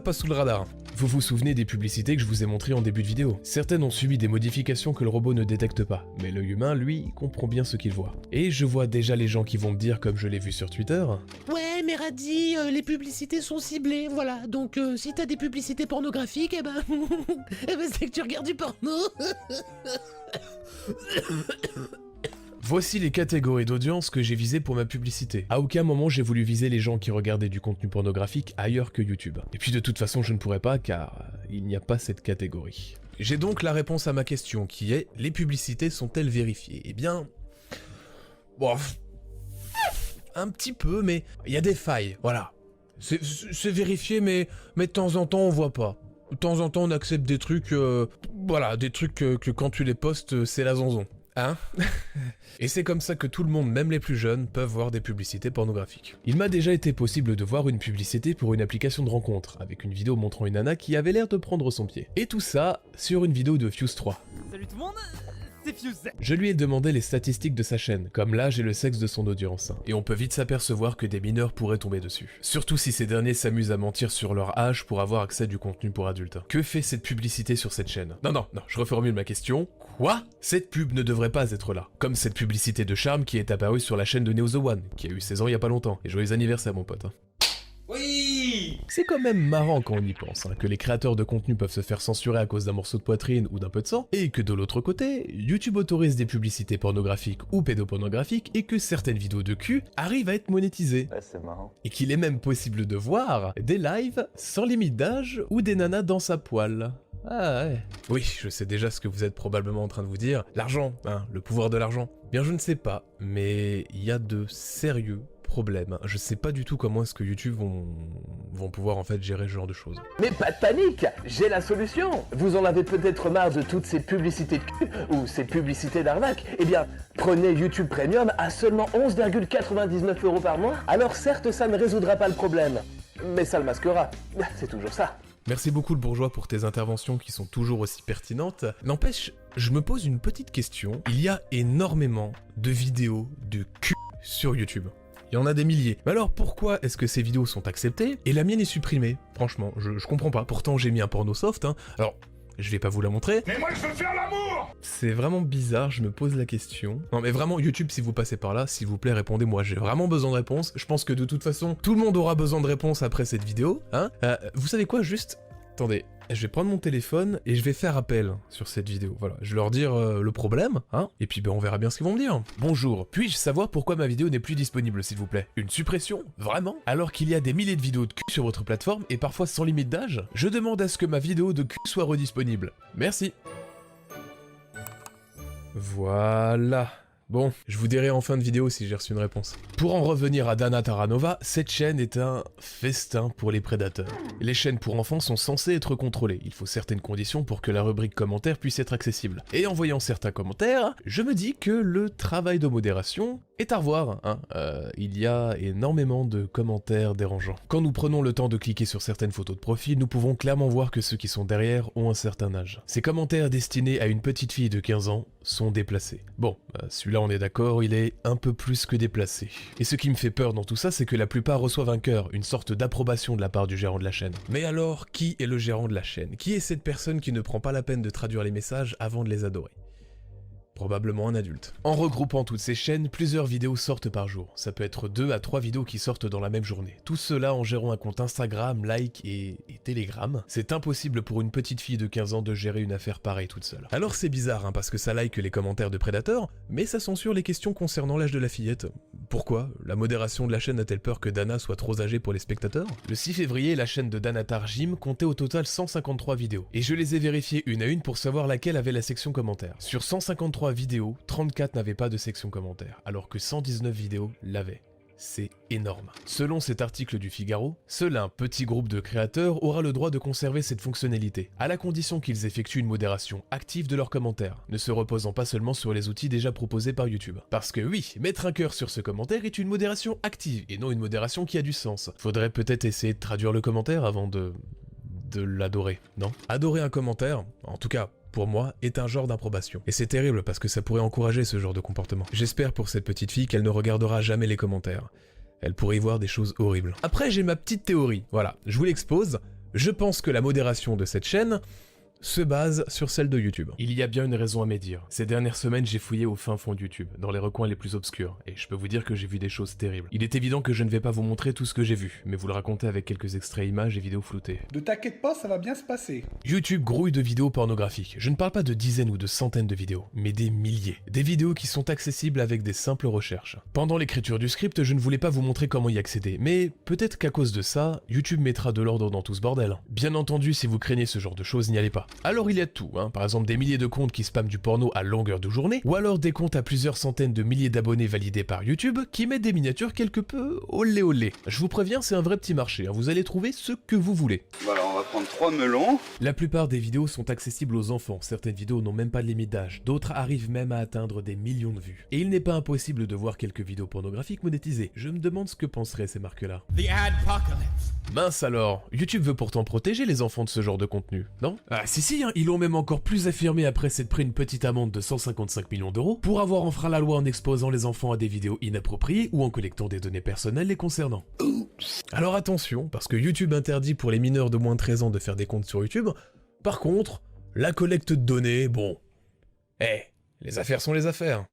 passe sous le radar. Vous vous souvenez des publicités que je vous ai montrées en début de vidéo? Certaines ont subi des modifications que le robot ne détecte pas, mais l'œil humain, lui, comprend bien ce qu'il voit. Et je vois déjà les gens qui vont me dire, comme je l'ai vu sur Twitter... Ouais, mais Radzi, les publicités sont ciblées, voilà. Donc si t'as des publicités pornographiques, eh ben c'est que tu regardes du porno. Voici les catégories d'audience que j'ai visées pour ma publicité. À aucun moment j'ai voulu viser les gens qui regardaient du contenu pornographique ailleurs que YouTube. Et puis de toute façon je ne pourrais pas car il n'y a pas cette catégorie. J'ai donc la réponse à ma question qui est, les publicités sont-elles vérifiées? Eh bien... Bon... Un petit peu, mais il y a des failles, voilà. C'est vérifié, mais de temps en temps on voit pas. De temps en temps on accepte des trucs... voilà, des trucs que quand tu les postes, c'est la zonzon. Hein? Et c'est comme ça que tout le monde, même les plus jeunes, peuvent voir des publicités pornographiques. Il m'a déjà été possible de voir une publicité pour une application de rencontre, avec une vidéo montrant une nana qui avait l'air de prendre son pied. Et tout ça sur une vidéo de Fuse 3. Salut tout le monde, c'est Fuse. Je lui ai demandé les statistiques de sa chaîne, comme l'âge et le sexe de son audience, et on peut vite s'apercevoir que des mineurs pourraient tomber dessus. Surtout si ces derniers s'amusent à mentir sur leur âge pour avoir accès à du contenu pour adultes. Que fait cette publicité sur cette chaîne? Non, je reformule ma question. Quoi? Cette pub ne devrait pas être là. Comme cette publicité de charme qui est apparue sur la chaîne de Neo The One, qui a eu 16 ans il y a pas longtemps. Et joyeux anniversaire mon pote. Oui! C'est quand même marrant quand on y pense, que les créateurs de contenu peuvent se faire censurer à cause d'un morceau de poitrine ou d'un peu de sang, et que de l'autre côté, YouTube autorise des publicités pornographiques ou pédopornographiques et que certaines vidéos de cul arrivent à être monétisées. Ouais, c'est marrant. Et qu'il est même possible de voir des lives sans limite d'âge ou des nanas dans sa poêle. Ah ouais. Oui, je sais déjà ce que vous êtes probablement en train de vous dire. L'argent, le pouvoir de l'argent. Bien, je ne sais pas, mais il y a de sérieux problèmes. Je sais pas du tout comment est-ce que YouTube vont pouvoir en fait gérer ce genre de choses. Mais pas de panique, j'ai la solution. Vous en avez peut-être marre de toutes ces publicités de cul ou ces publicités d'arnaque. Eh bien, prenez YouTube Premium à seulement 11,99 € par mois. Alors certes, ça ne résoudra pas le problème, mais ça le masquera. C'est toujours ça. Merci beaucoup le bourgeois pour tes interventions qui sont toujours aussi pertinentes. N'empêche, je me pose une petite question. Il y a énormément de vidéos de cul sur YouTube. Il y en a des milliers. Mais alors pourquoi est-ce que ces vidéos sont acceptées et la mienne est supprimée? Franchement, je comprends pas. Pourtant j'ai mis un porno soft, Alors, je vais pas vous la montrer. Mais moi je veux faire l'amour! C'est vraiment bizarre, je me pose la question. Non mais vraiment, YouTube, si vous passez par là, s'il vous plaît, répondez-moi. J'ai vraiment besoin de réponses. Je pense que de toute façon, tout le monde aura besoin de réponses après cette vidéo. Vous savez quoi, juste... Attendez, je vais prendre mon téléphone et je vais faire appel sur cette vidéo. Voilà, je vais leur dire le problème, et puis on verra bien ce qu'ils vont me dire. Bonjour, puis-je savoir pourquoi ma vidéo n'est plus disponible, s'il vous plaît? Une suppression? Vraiment? Alors qu'il y a des milliers de vidéos de cul sur votre plateforme et parfois sans limite d'âge? Je demande à ce que ma vidéo de cul soit redisponible. Merci. Voilà. Bon, je vous dirai en fin de vidéo si j'ai reçu une réponse. Pour en revenir à Dana Taranova, cette chaîne est un festin pour les prédateurs. Les chaînes pour enfants sont censées être contrôlées. Il faut certaines conditions pour que la rubrique commentaires puisse être accessible. Et en voyant certains commentaires, je me dis que le travail de modération est à revoir. Il y a énormément de commentaires dérangeants. Quand nous prenons le temps de cliquer sur certaines photos de profil, nous pouvons clairement voir que ceux qui sont derrière ont un certain âge. Ces commentaires destinés à une petite fille de 15 ans sont déplacés. Bon, celui-là on est d'accord, il est un peu plus que déplacé. Et ce qui me fait peur dans tout ça, c'est que la plupart reçoivent un cœur, une sorte d'approbation de la part du gérant de la chaîne. Mais alors, qui est le gérant de la chaîne? Qui est cette personne qui ne prend pas la peine de traduire les messages avant de les adorer? Probablement un adulte. En regroupant toutes ces chaînes, plusieurs vidéos sortent par jour. Ça peut être 2 à 3 vidéos qui sortent dans la même journée. Tout cela en gérant un compte Instagram, Like et Telegram. C'est impossible pour une petite fille de 15 ans de gérer une affaire pareille toute seule. Alors c'est bizarre, parce que ça like les commentaires de prédateurs, mais ça censure les questions concernant l'âge de la fillette. Pourquoi? La modération de la chaîne a-t-elle peur que Dana soit trop âgée pour les spectateurs? Le 6 février, la chaîne de Danatar Jim comptait au total 153 vidéos. Et je les ai vérifiées une à une pour savoir laquelle avait la section commentaires. Sur 153 vidéos, 34 n'avaient pas de section commentaires, alors que 119 vidéos l'avaient. C'est énorme. Selon cet article du Figaro, seul un petit groupe de créateurs aura le droit de conserver cette fonctionnalité, à la condition qu'ils effectuent une modération active de leurs commentaires, ne se reposant pas seulement sur les outils déjà proposés par YouTube. Parce que oui, mettre un cœur sur ce commentaire est une modération active, et non une modération qui a du sens. Faudrait peut-être essayer de traduire le commentaire avant de l'adorer, non? Adorer un commentaire, en tout cas, pour moi, est un genre d'approbation. Et c'est terrible parce que ça pourrait encourager ce genre de comportement. J'espère pour cette petite fille qu'elle ne regardera jamais les commentaires. Elle pourrait y voir des choses horribles. Après, j'ai ma petite théorie. Voilà, je vous l'expose. Je pense que la modération de cette chaîne se base sur celle de YouTube. Il y a bien une raison à mes dires. Ces dernières semaines, j'ai fouillé au fin fond de YouTube, dans les recoins les plus obscurs, et je peux vous dire que j'ai vu des choses terribles. Il est évident que je ne vais pas vous montrer tout ce que j'ai vu, mais vous le raconter avec quelques extraits images et vidéos floutées. Ne t'inquiète pas, ça va bien se passer. YouTube grouille de vidéos pornographiques. Je ne parle pas de dizaines ou de centaines de vidéos, mais des milliers. Des vidéos qui sont accessibles avec des simples recherches. Pendant l'écriture du script, je ne voulais pas vous montrer comment y accéder, mais peut-être qu'à cause de ça, YouTube mettra de l'ordre dans tout ce bordel. Bien entendu, si vous craignez ce genre de choses, n'y allez pas. Alors il y a tout. Par exemple des milliers de comptes qui spamment du porno à longueur de journée, ou alors des comptes à plusieurs centaines de milliers d'abonnés validés par YouTube qui mettent des miniatures quelque peu olé olé. Je vous préviens, c'est un vrai petit marché, vous allez trouver ce que vous voulez. Voilà, on va prendre 3 melons. La plupart des vidéos sont accessibles aux enfants, certaines vidéos n'ont même pas de limite d'âge, d'autres arrivent même à atteindre des millions de vues. Et il n'est pas impossible de voir quelques vidéos pornographiques monétisées. Je me demande ce que penseraient ces marques-là. The Adpocalypse. Mince alors, YouTube veut pourtant protéger les enfants de ce genre de contenu, non? Ah si, ils l'ont même encore plus affirmé après s'être pris une petite amende de 155 millions d'euros pour avoir enfreint la loi en exposant les enfants à des vidéos inappropriées ou en collectant des données personnelles les concernant. Alors attention, parce que YouTube interdit pour les mineurs de moins de 13 ans de faire des comptes sur YouTube, par contre, la collecte de données, bon... les affaires sont les affaires.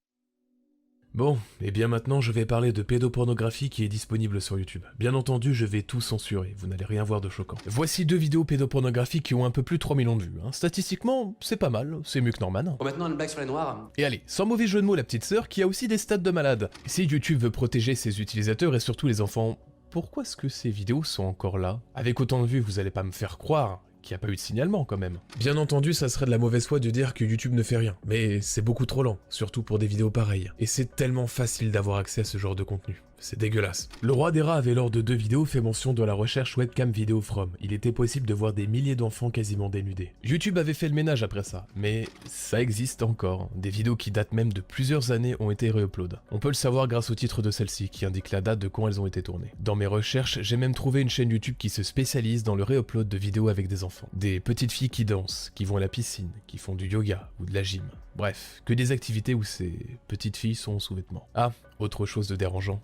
Bon, et bien maintenant je vais parler de pédopornographie qui est disponible sur YouTube. Bien entendu, je vais tout censurer, vous n'allez rien voir de choquant. Voici 2 vidéos pédopornographiques qui ont un peu plus de 3 millions de vues. Statistiquement, c'est pas mal, c'est mieux que Norman. Bon, maintenant une blague sur les noirs. Et allez, sans mauvais jeu de mots la petite sœur qui a aussi des stats de malade. Si YouTube veut protéger ses utilisateurs et surtout les enfants, pourquoi est-ce que ces vidéos sont encore là? Avec autant de vues, vous allez pas me faire croire qu'il n'y a pas eu de signalement quand même. Bien entendu, ça serait de la mauvaise foi de dire que YouTube ne fait rien, mais c'est beaucoup trop lent, surtout pour des vidéos pareilles. Et c'est tellement facile d'avoir accès à ce genre de contenu. C'est dégueulasse. Le roi des rats avait lors de 2 vidéos fait mention de la recherche webcam vidéo from. Il était possible de voir des milliers d'enfants quasiment dénudés. YouTube avait fait le ménage après ça, mais ça existe encore. Des vidéos qui datent même de plusieurs années ont été réupload. On peut le savoir grâce au titre de celle-ci, qui indique la date de quand elles ont été tournées. Dans mes recherches, j'ai même trouvé une chaîne YouTube qui se spécialise dans le réupload de vidéos avec des enfants. Des petites filles qui dansent, qui vont à la piscine, qui font du yoga ou de la gym. Bref, que des activités où ces petites filles sont en sous-vêtements. Ah, autre chose de dérangeant.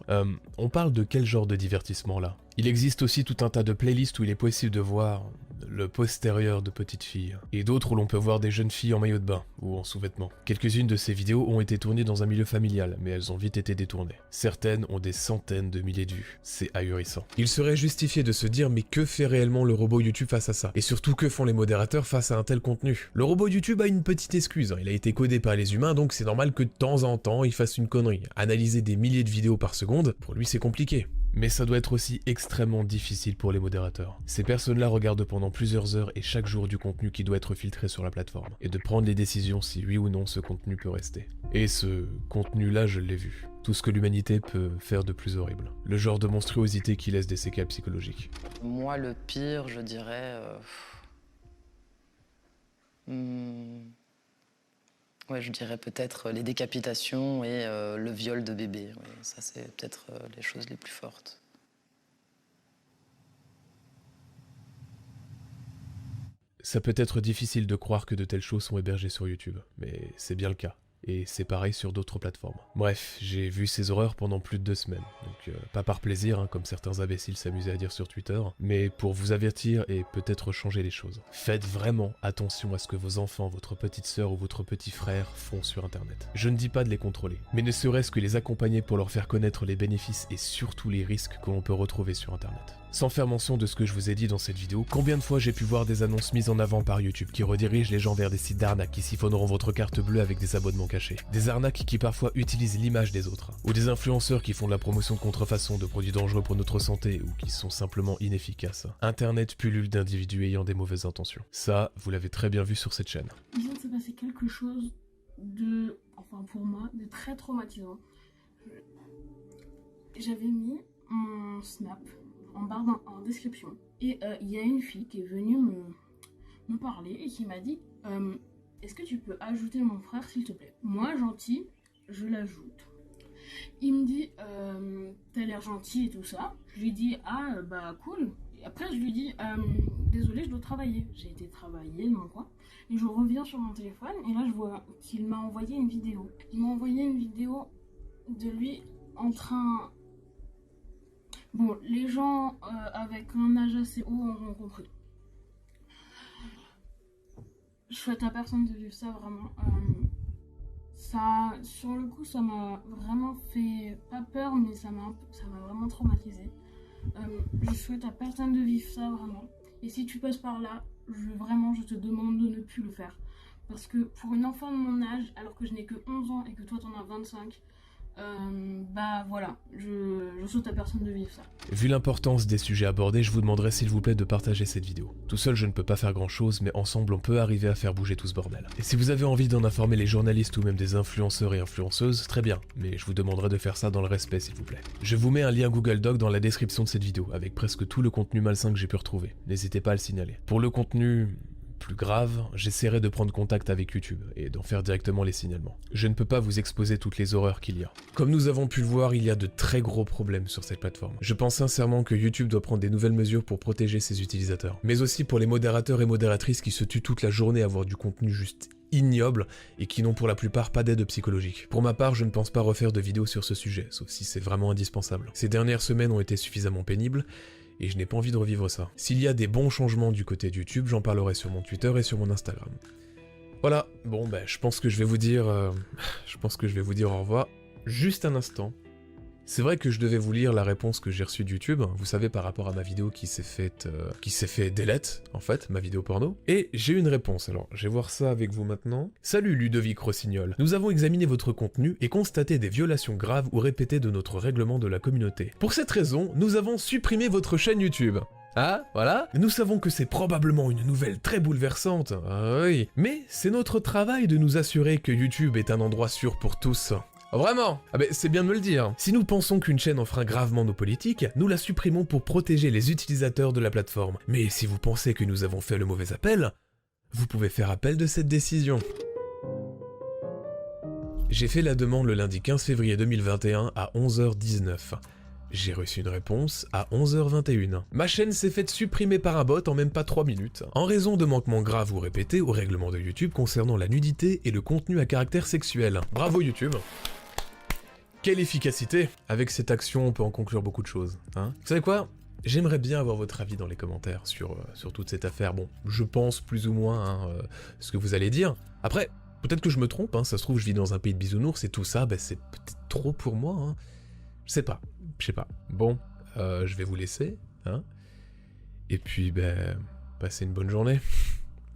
On parle de quel genre de divertissement là? Il existe aussi tout un tas de playlists où il est possible de voir le postérieur de petites filles, et d'autres où l'on peut voir des jeunes filles en maillot de bain ou en sous-vêtements. Quelques-unes de ces vidéos ont été tournées dans un milieu familial, mais elles ont vite été détournées. Certaines ont des centaines de milliers de vues. C'est ahurissant. Il serait justifié de se dire mais que fait réellement le robot YouTube face à ça? Et surtout que font les modérateurs face à un tel contenu? Le robot YouTube a une petite excuse, il a été codé par les humains donc c'est normal que de temps en temps il fasse une connerie. Analyser des milliers de vidéos par seconde, pour lui c'est compliqué. Mais ça doit être aussi extrêmement difficile pour les modérateurs. Ces personnes-là regardent pendant plusieurs heures et chaque jour du contenu qui doit être filtré sur la plateforme, et de prendre les décisions si oui ou non ce contenu peut rester. Et ce contenu-là, je l'ai vu. Tout ce que l'humanité peut faire de plus horrible. Le genre de monstruosité qui laisse des séquelles psychologiques. Moi, le pire, je dirais... Ouais, je dirais peut-être les décapitations et le viol de bébés. Ouais, ça, c'est peut-être les choses les plus fortes. Ça peut être difficile de croire que de telles choses sont hébergées sur YouTube, mais c'est bien le cas. Et c'est pareil sur d'autres plateformes. Bref, j'ai vu ces horreurs pendant plus de 2 semaines, donc pas par plaisir, comme certains imbéciles s'amusaient à dire sur Twitter, mais pour vous avertir et peut-être changer les choses. Faites vraiment attention à ce que vos enfants, votre petite sœur ou votre petit frère font sur internet. Je ne dis pas de les contrôler, mais ne serait-ce que les accompagner pour leur faire connaître les bénéfices et surtout les risques que l'on peut retrouver sur internet. Sans faire mention de ce que je vous ai dit dans cette vidéo, combien de fois j'ai pu voir des annonces mises en avant par YouTube qui redirigent les gens vers des sites d'arnaque qui siphonneront votre carte bleue avec des abonnements cachés. Des arnaques qui parfois utilisent l'image des autres. Ou des influenceurs qui font de la promotion de contrefaçon de produits dangereux pour notre santé ou qui sont simplement inefficaces. Internet pullule d'individus ayant des mauvaises intentions. Ça, vous l'avez très bien vu sur cette chaîne. Il vient de se passer quelque chose de, enfin pour moi, de très traumatisant. J'avais mis mon snap en barre en description. Et il y a une fille qui est venue me parler et qui m'a dit est-ce que tu peux ajouter mon frère s'il te plaît? Moi, gentil, je l'ajoute. Il me dit t'as l'air gentil et tout ça. Je lui dis ah bah cool. Et après je lui dis désolé, je dois travailler. J'ai été travailler de mon coin et je reviens sur mon téléphone et là je vois qu'il m'a envoyé une vidéo. Il m'a envoyé une vidéo de lui en train... Bon, les gens avec un âge assez haut ont compris. Je souhaite à personne de vivre ça vraiment. Ça, sur le coup, ça m'a vraiment fait pas peur, mais ça m'a vraiment traumatisé. Je souhaite à personne de vivre ça vraiment. Et si tu passes par là, je te demande de ne plus le faire. Parce que pour une enfant de mon âge, alors que je n'ai que 11 ans et que toi t'en as 25, bah voilà, je souhaite à personne de vivre ça. Vu l'importance des sujets abordés, je vous demanderai s'il vous plaît de partager cette vidéo. Tout seul je ne peux pas faire grand chose, mais ensemble on peut arriver à faire bouger tout ce bordel. Et si vous avez envie d'en informer les journalistes ou même des influenceurs et influenceuses, très bien, mais je vous demanderai de faire ça dans le respect s'il vous plaît. Je vous mets un lien Google Doc dans la description de cette vidéo, avec presque tout le contenu malsain que j'ai pu retrouver. N'hésitez pas à le signaler. Pour le contenu plus grave, j'essaierai de prendre contact avec YouTube et d'en faire directement les signalements. Je ne peux pas vous exposer toutes les horreurs qu'il y a. Comme nous avons pu le voir, il y a de très gros problèmes sur cette plateforme. Je pense sincèrement que YouTube doit prendre des nouvelles mesures pour protéger ses utilisateurs, mais aussi pour les modérateurs et modératrices qui se tuent toute la journée à voir du contenu juste ignoble et qui n'ont pour la plupart pas d'aide psychologique. Pour ma part, je ne pense pas refaire de vidéo sur ce sujet, sauf si c'est vraiment indispensable. Ces dernières semaines ont été suffisamment pénibles, et je n'ai pas envie de revivre ça. S'il y a des bons changements du côté de YouTube, j'en parlerai sur mon Twitter et sur mon Instagram. Voilà, bon je pense que je vais vous dire... au revoir. Juste un instant. C'est vrai que je devais vous lire la réponse que j'ai reçue de YouTube, vous savez, par rapport à ma vidéo qui s'est fait delete, en fait, ma vidéo porno. Et j'ai eu une réponse, alors je vais voir ça avec vous maintenant. Salut Ludovic Rossignol, nous avons examiné votre contenu et constaté des violations graves ou répétées de notre règlement de la communauté. Pour cette raison, nous avons supprimé votre chaîne YouTube. Ah, voilà. Nous savons que c'est probablement une nouvelle très bouleversante, ah oui, mais c'est notre travail de nous assurer que YouTube est un endroit sûr pour tous. Vraiment? Ah ben c'est bien de me le dire. Si nous pensons qu'une chaîne enfreint gravement nos politiques, nous la supprimons pour protéger les utilisateurs de la plateforme. Mais si vous pensez que nous avons fait le mauvais appel, vous pouvez faire appel de cette décision. J'ai fait la demande le lundi 15 février 2021 à 11h19. J'ai reçu une réponse à 11h21. Ma chaîne s'est faite supprimer par un bot en même pas 3 minutes, en raison de manquements graves ou répétés au règlement de YouTube concernant la nudité et le contenu à caractère sexuel. Bravo YouTube! Quelle efficacité! Avec cette action, on peut en conclure beaucoup de choses, hein. Vous savez quoi? J'aimerais bien avoir votre avis dans les commentaires sur toute cette affaire. Bon, je pense plus ou moins ce que vous allez dire. Après, peut-être que je me trompe, hein, ça se trouve je vis dans un pays de bisounours et tout ça, c'est peut-être trop pour moi, hein. Je sais pas. Bon, je vais vous laisser, hein. Et puis, passez une bonne journée.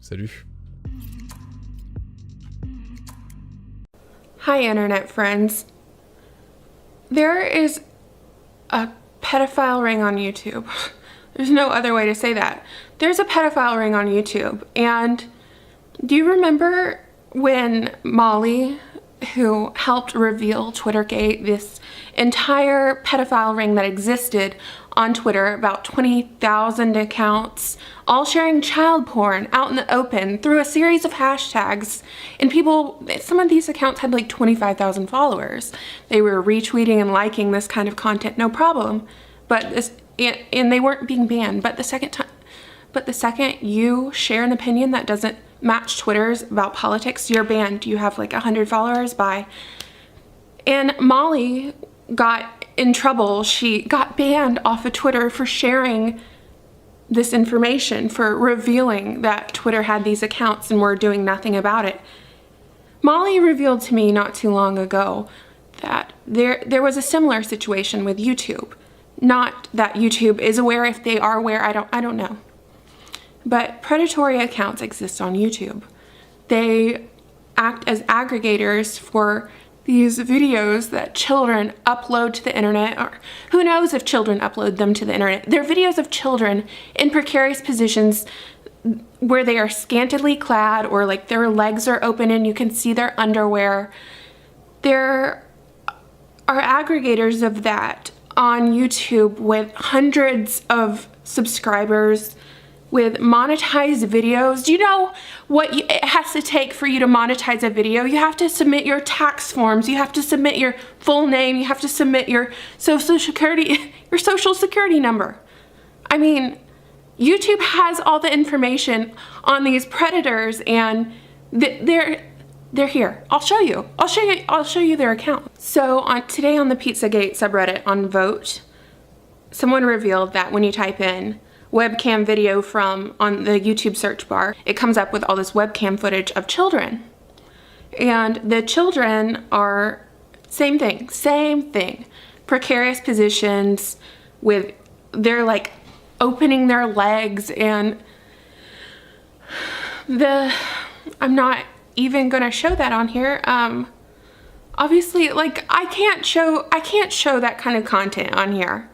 Salut. Hi, internet friends. There is a pedophile ring on YouTube. There's no other way to say that. There's a pedophile ring on YouTube, and do you remember when Molly, who helped reveal Twittergate, this entire pedophile ring that existed on Twitter, about 20,000 accounts, all sharing child porn out in the open through a series of hashtags, and people, some of these accounts had like 25,000 followers. They were retweeting and liking this kind of content, no problem, and they weren't being banned. But the second you share an opinion that doesn't match Twitter's about politics, you're banned. You have like 100 followers, bye. And Molly got in trouble. She got banned off of Twitter for sharing this information, for revealing that Twitter had these accounts and were doing nothing about it. Molly revealed to me not too long ago that there was a similar situation with YouTube. Not that YouTube is aware. If they are aware, I don't know. But predatory accounts exist on YouTube. They act as aggregators for these videos that children upload to the internet, or who knows if children upload them to the internet. They're videos of children in precarious positions where they are scantily clad, or like their legs are open and you can see their underwear. There are aggregators of that on YouTube with hundreds of subscribers, with monetized videos. Do you know what it has to take for you to monetize a video? You have to submit your tax forms, you have to submit your full name, you have to submit your social security number. I mean, YouTube has all the information on these predators, and they're here. I'll show you their account. So today on the Pizzagate subreddit on Vote, someone revealed that when you type in webcam video from on the YouTube search bar, it comes up with all this webcam footage of children. And the children are same thing. Precarious positions with, they're like opening their legs, and I'm not even gonna show that on here. Obviously, like, I can't show that kind of content on here.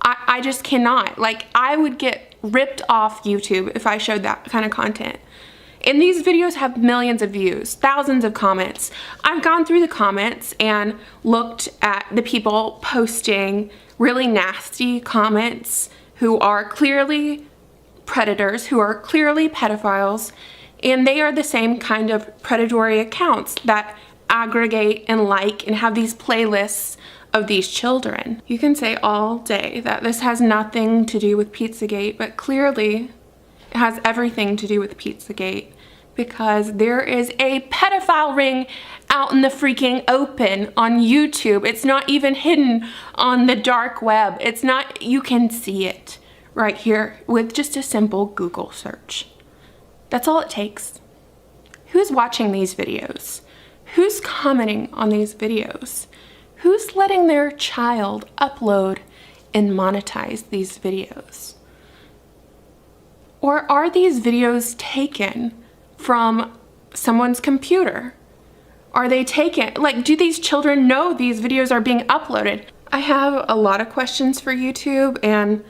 I just cannot. Like, I would get ripped off YouTube if I showed that kind of content. And these videos have millions of views, thousands of comments. I've gone through the comments and looked at the people posting really nasty comments who are clearly predators, who are clearly pedophiles, and they are the same kind of predatory accounts that aggregate and like and have these playlists of these children. You can say all day that this has nothing to do with Pizzagate, but clearly it has everything to do with Pizzagate, because there is a pedophile ring out in the freaking open on YouTube. It's not even hidden on the dark web. It's not, you can see it right here with just a simple Google search. That's all it takes. Who's watching these videos? Who's commenting on these videos? Who's letting their child upload and monetize these videos? Or are these videos taken from someone's computer? Are they taken, like, do these children know these videos are being uploaded? I have a lot of questions for YouTube, and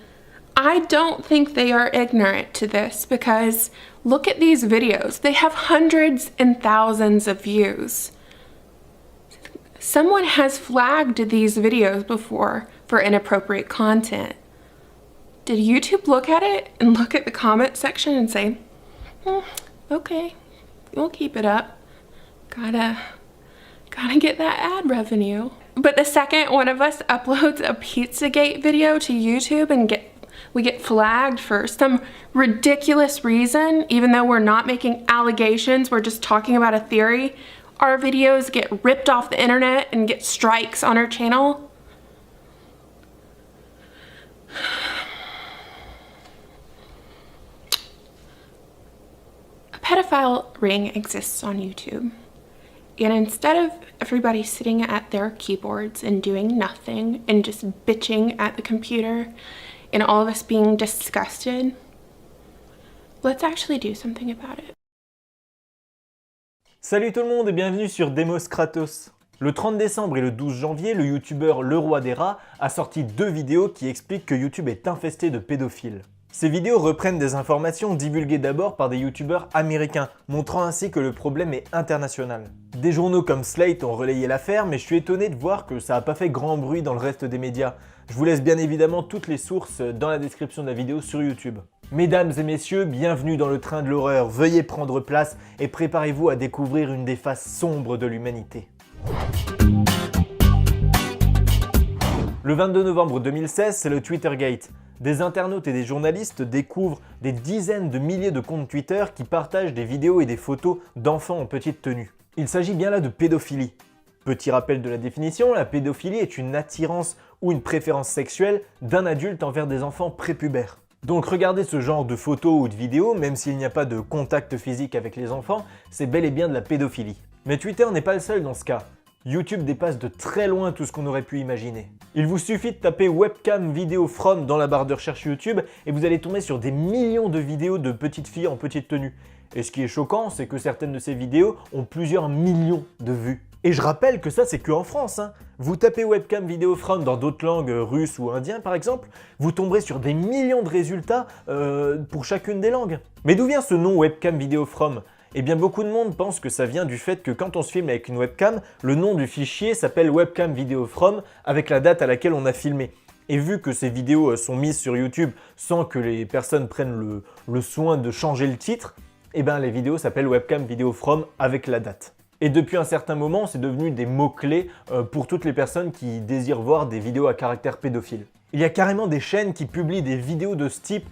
I don't think they are ignorant to this, because look at these videos. They have hundreds and thousands of views. Someone has flagged these videos before for inappropriate content. Did YouTube look at it and look at the comment section and say, okay, we'll keep it up. Gotta get that ad revenue. But the second one of us uploads a Pizzagate video to YouTube and we get flagged for some ridiculous reason, even though we're not making allegations, we're just talking about a theory, our videos get ripped off the internet and get strikes on our channel. A pedophile ring exists on YouTube. And instead of everybody sitting at their keyboards and doing nothing and just bitching at the computer and all of us being disgusted, let's actually do something about it. Salut tout le monde et bienvenue sur Demos Kratos. Le 30 décembre et le 12 janvier, le youtubeur Le Roi des Rats a sorti 2 vidéos qui expliquent que YouTube est infesté de pédophiles. Ces vidéos reprennent des informations divulguées d'abord par des youtubeurs américains, montrant ainsi que le problème est international. Des journaux comme Slate ont relayé l'affaire, mais je suis étonné de voir que ça n'a pas fait grand bruit dans le reste des médias. Je vous laisse bien évidemment toutes les sources dans la description de la vidéo sur YouTube. Mesdames et messieurs, bienvenue dans le train de l'horreur, veuillez prendre place et préparez-vous à découvrir une des faces sombres de l'humanité. Le 22 novembre 2016, c'est le Twittergate. Des internautes et des journalistes découvrent des dizaines de milliers de comptes Twitter qui partagent des vidéos et des photos d'enfants en petite tenue. Il s'agit bien là de pédophilie. Petit rappel de la définition, la pédophilie est une attirance ou une préférence sexuelle d'un adulte envers des enfants prépubères. Donc regarder ce genre de photos ou de vidéos, même s'il n'y a pas de contact physique avec les enfants, c'est bel et bien de la pédophilie. Mais Twitter n'est pas le seul dans ce cas. YouTube dépasse de très loin tout ce qu'on aurait pu imaginer. Il vous suffit de taper webcam vidéo from dans la barre de recherche YouTube et vous allez tomber sur des millions de vidéos de petites filles en petite tenue. Et ce qui est choquant, c'est que certaines de ces vidéos ont plusieurs millions de vues. Et je rappelle que ça, c'est que en France, hein. Vous tapez webcam vidéo from dans d'autres langues, russes ou indiens par exemple, vous tomberez sur des millions de résultats pour chacune des langues. Mais d'où vient ce nom webcam vidéo from ? Eh bien beaucoup de monde pense que ça vient du fait que quand on se filme avec une webcam, le nom du fichier s'appelle webcam video from avec la date à laquelle on a filmé. Et vu que ces vidéos sont mises sur YouTube sans que les personnes prennent le soin de changer le titre, eh bien les vidéos s'appellent webcam video from avec la date. Et depuis un certain moment, c'est devenu des mots-clés pour toutes les personnes qui désirent voir des vidéos à caractère pédophile. Il y a carrément des chaînes qui publient des vidéos de ce type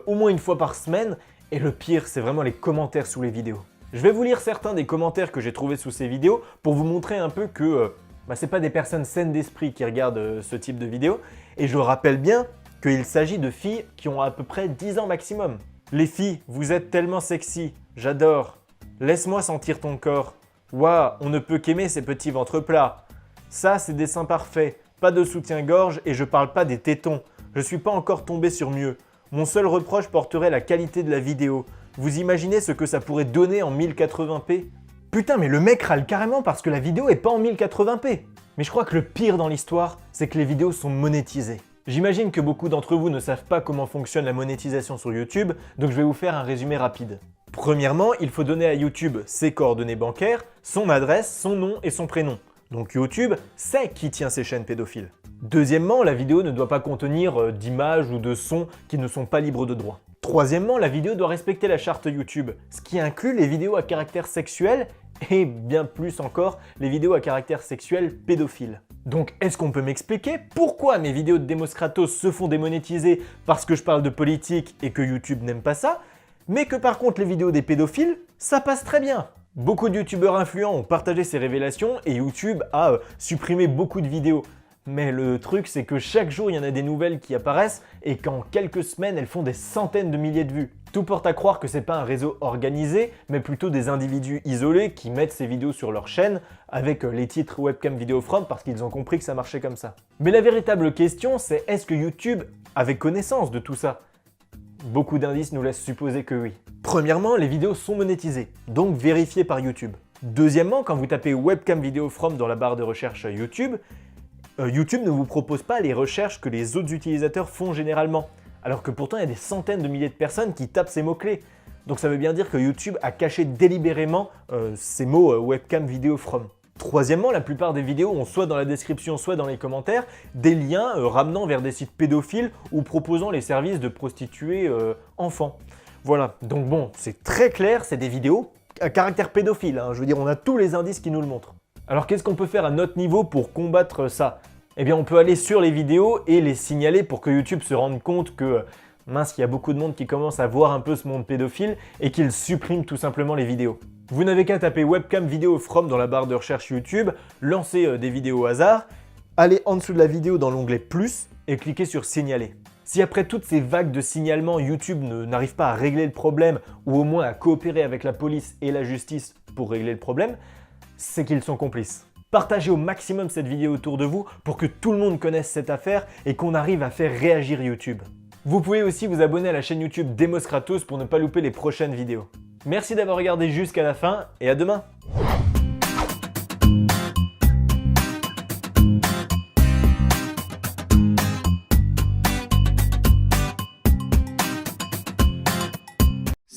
au moins une fois par semaine, et le pire, c'est vraiment les commentaires sous les vidéos. Je vais vous lire certains des commentaires que j'ai trouvés sous ces vidéos pour vous montrer un peu que c'est pas des personnes saines d'esprit qui regardent ce type de vidéos. Et je rappelle bien, qu'il s'agit de filles qui ont à peu près 10 ans maximum. Les filles, vous êtes tellement sexy, j'adore. Laisse-moi sentir ton corps. Waouh, on ne peut qu'aimer ces petits ventres plats. Ça, c'est des seins parfaits, pas de soutien-gorge et je parle pas des tétons. Je suis pas encore tombé sur mieux. Mon seul reproche porterait la qualité de la vidéo. Vous imaginez ce que ça pourrait donner en 1080p? Putain, mais le mec râle carrément parce que la vidéo est pas en 1080p. Mais je crois que le pire dans l'histoire, c'est que les vidéos sont monétisées. J'imagine que beaucoup d'entre vous ne savent pas comment fonctionne la monétisation sur YouTube, donc je vais vous faire un résumé rapide. Premièrement, il faut donner à YouTube ses coordonnées bancaires, son adresse, son nom et son prénom. Donc YouTube sait qui tient ces chaînes pédophiles. Deuxièmement, la vidéo ne doit pas contenir d'images ou de sons qui ne sont pas libres de droit. Troisièmement, la vidéo doit respecter la charte YouTube, ce qui inclut les vidéos à caractère sexuel et bien plus encore les vidéos à caractère sexuel pédophile. Donc est-ce qu'on peut m'expliquer pourquoi mes vidéos de Demos Kratos se font démonétiser parce que je parle de politique et que YouTube n'aime pas ça, mais que par contre les vidéos des pédophiles, ça passe très bien? Beaucoup de youtubeurs influents ont partagé ces révélations et YouTube a supprimé beaucoup de vidéos. Mais le truc, c'est que chaque jour, il y en a des nouvelles qui apparaissent et qu'en quelques semaines, elles font des centaines de milliers de vues. Tout porte à croire que c'est pas un réseau organisé, mais plutôt des individus isolés qui mettent ces vidéos sur leur chaîne avec les titres Webcam Video From parce qu'ils ont compris que ça marchait comme ça. Mais la véritable question, c'est est-ce que YouTube avait connaissance de tout ça? Beaucoup d'indices nous laissent supposer que oui. Premièrement, les vidéos sont monétisées, donc vérifiées par YouTube. Deuxièmement, quand vous tapez Webcam Video From dans la barre de recherche YouTube, YouTube ne vous propose pas les recherches que les autres utilisateurs font généralement, alors que pourtant il y a des centaines de milliers de personnes qui tapent ces mots-clés. Donc ça veut bien dire que YouTube a caché délibérément ces mots Webcam Video From. Troisièmement, la plupart des vidéos ont soit dans la description, soit dans les commentaires, des liens ramenant vers des sites pédophiles ou proposant les services de prostituées enfants. Voilà, donc bon, c'est très clair, c'est des vidéos à caractère pédophile, hein. Je veux dire, on a tous les indices qui nous le montrent. Alors qu'est-ce qu'on peut faire à notre niveau pour combattre ça? Eh bien on peut aller sur les vidéos et les signaler pour que YouTube se rende compte que mince, il y a beaucoup de monde qui commence à voir un peu ce monde pédophile et qu'il supprime tout simplement les vidéos. Vous n'avez qu'à taper Webcam Video From dans la barre de recherche YouTube, lancer des vidéos au hasard, aller en dessous de la vidéo dans l'onglet Plus et cliquer sur Signaler. Si après toutes ces vagues de signalements, YouTube n'arrive pas à régler le problème ou au moins à coopérer avec la police et la justice pour régler le problème, c'est qu'ils sont complices. Partagez au maximum cette vidéo autour de vous pour que tout le monde connaisse cette affaire et qu'on arrive à faire réagir YouTube. Vous pouvez aussi vous abonner à la chaîne YouTube Demos Kratos pour ne pas louper les prochaines vidéos. Merci d'avoir regardé jusqu'à la fin et à demain!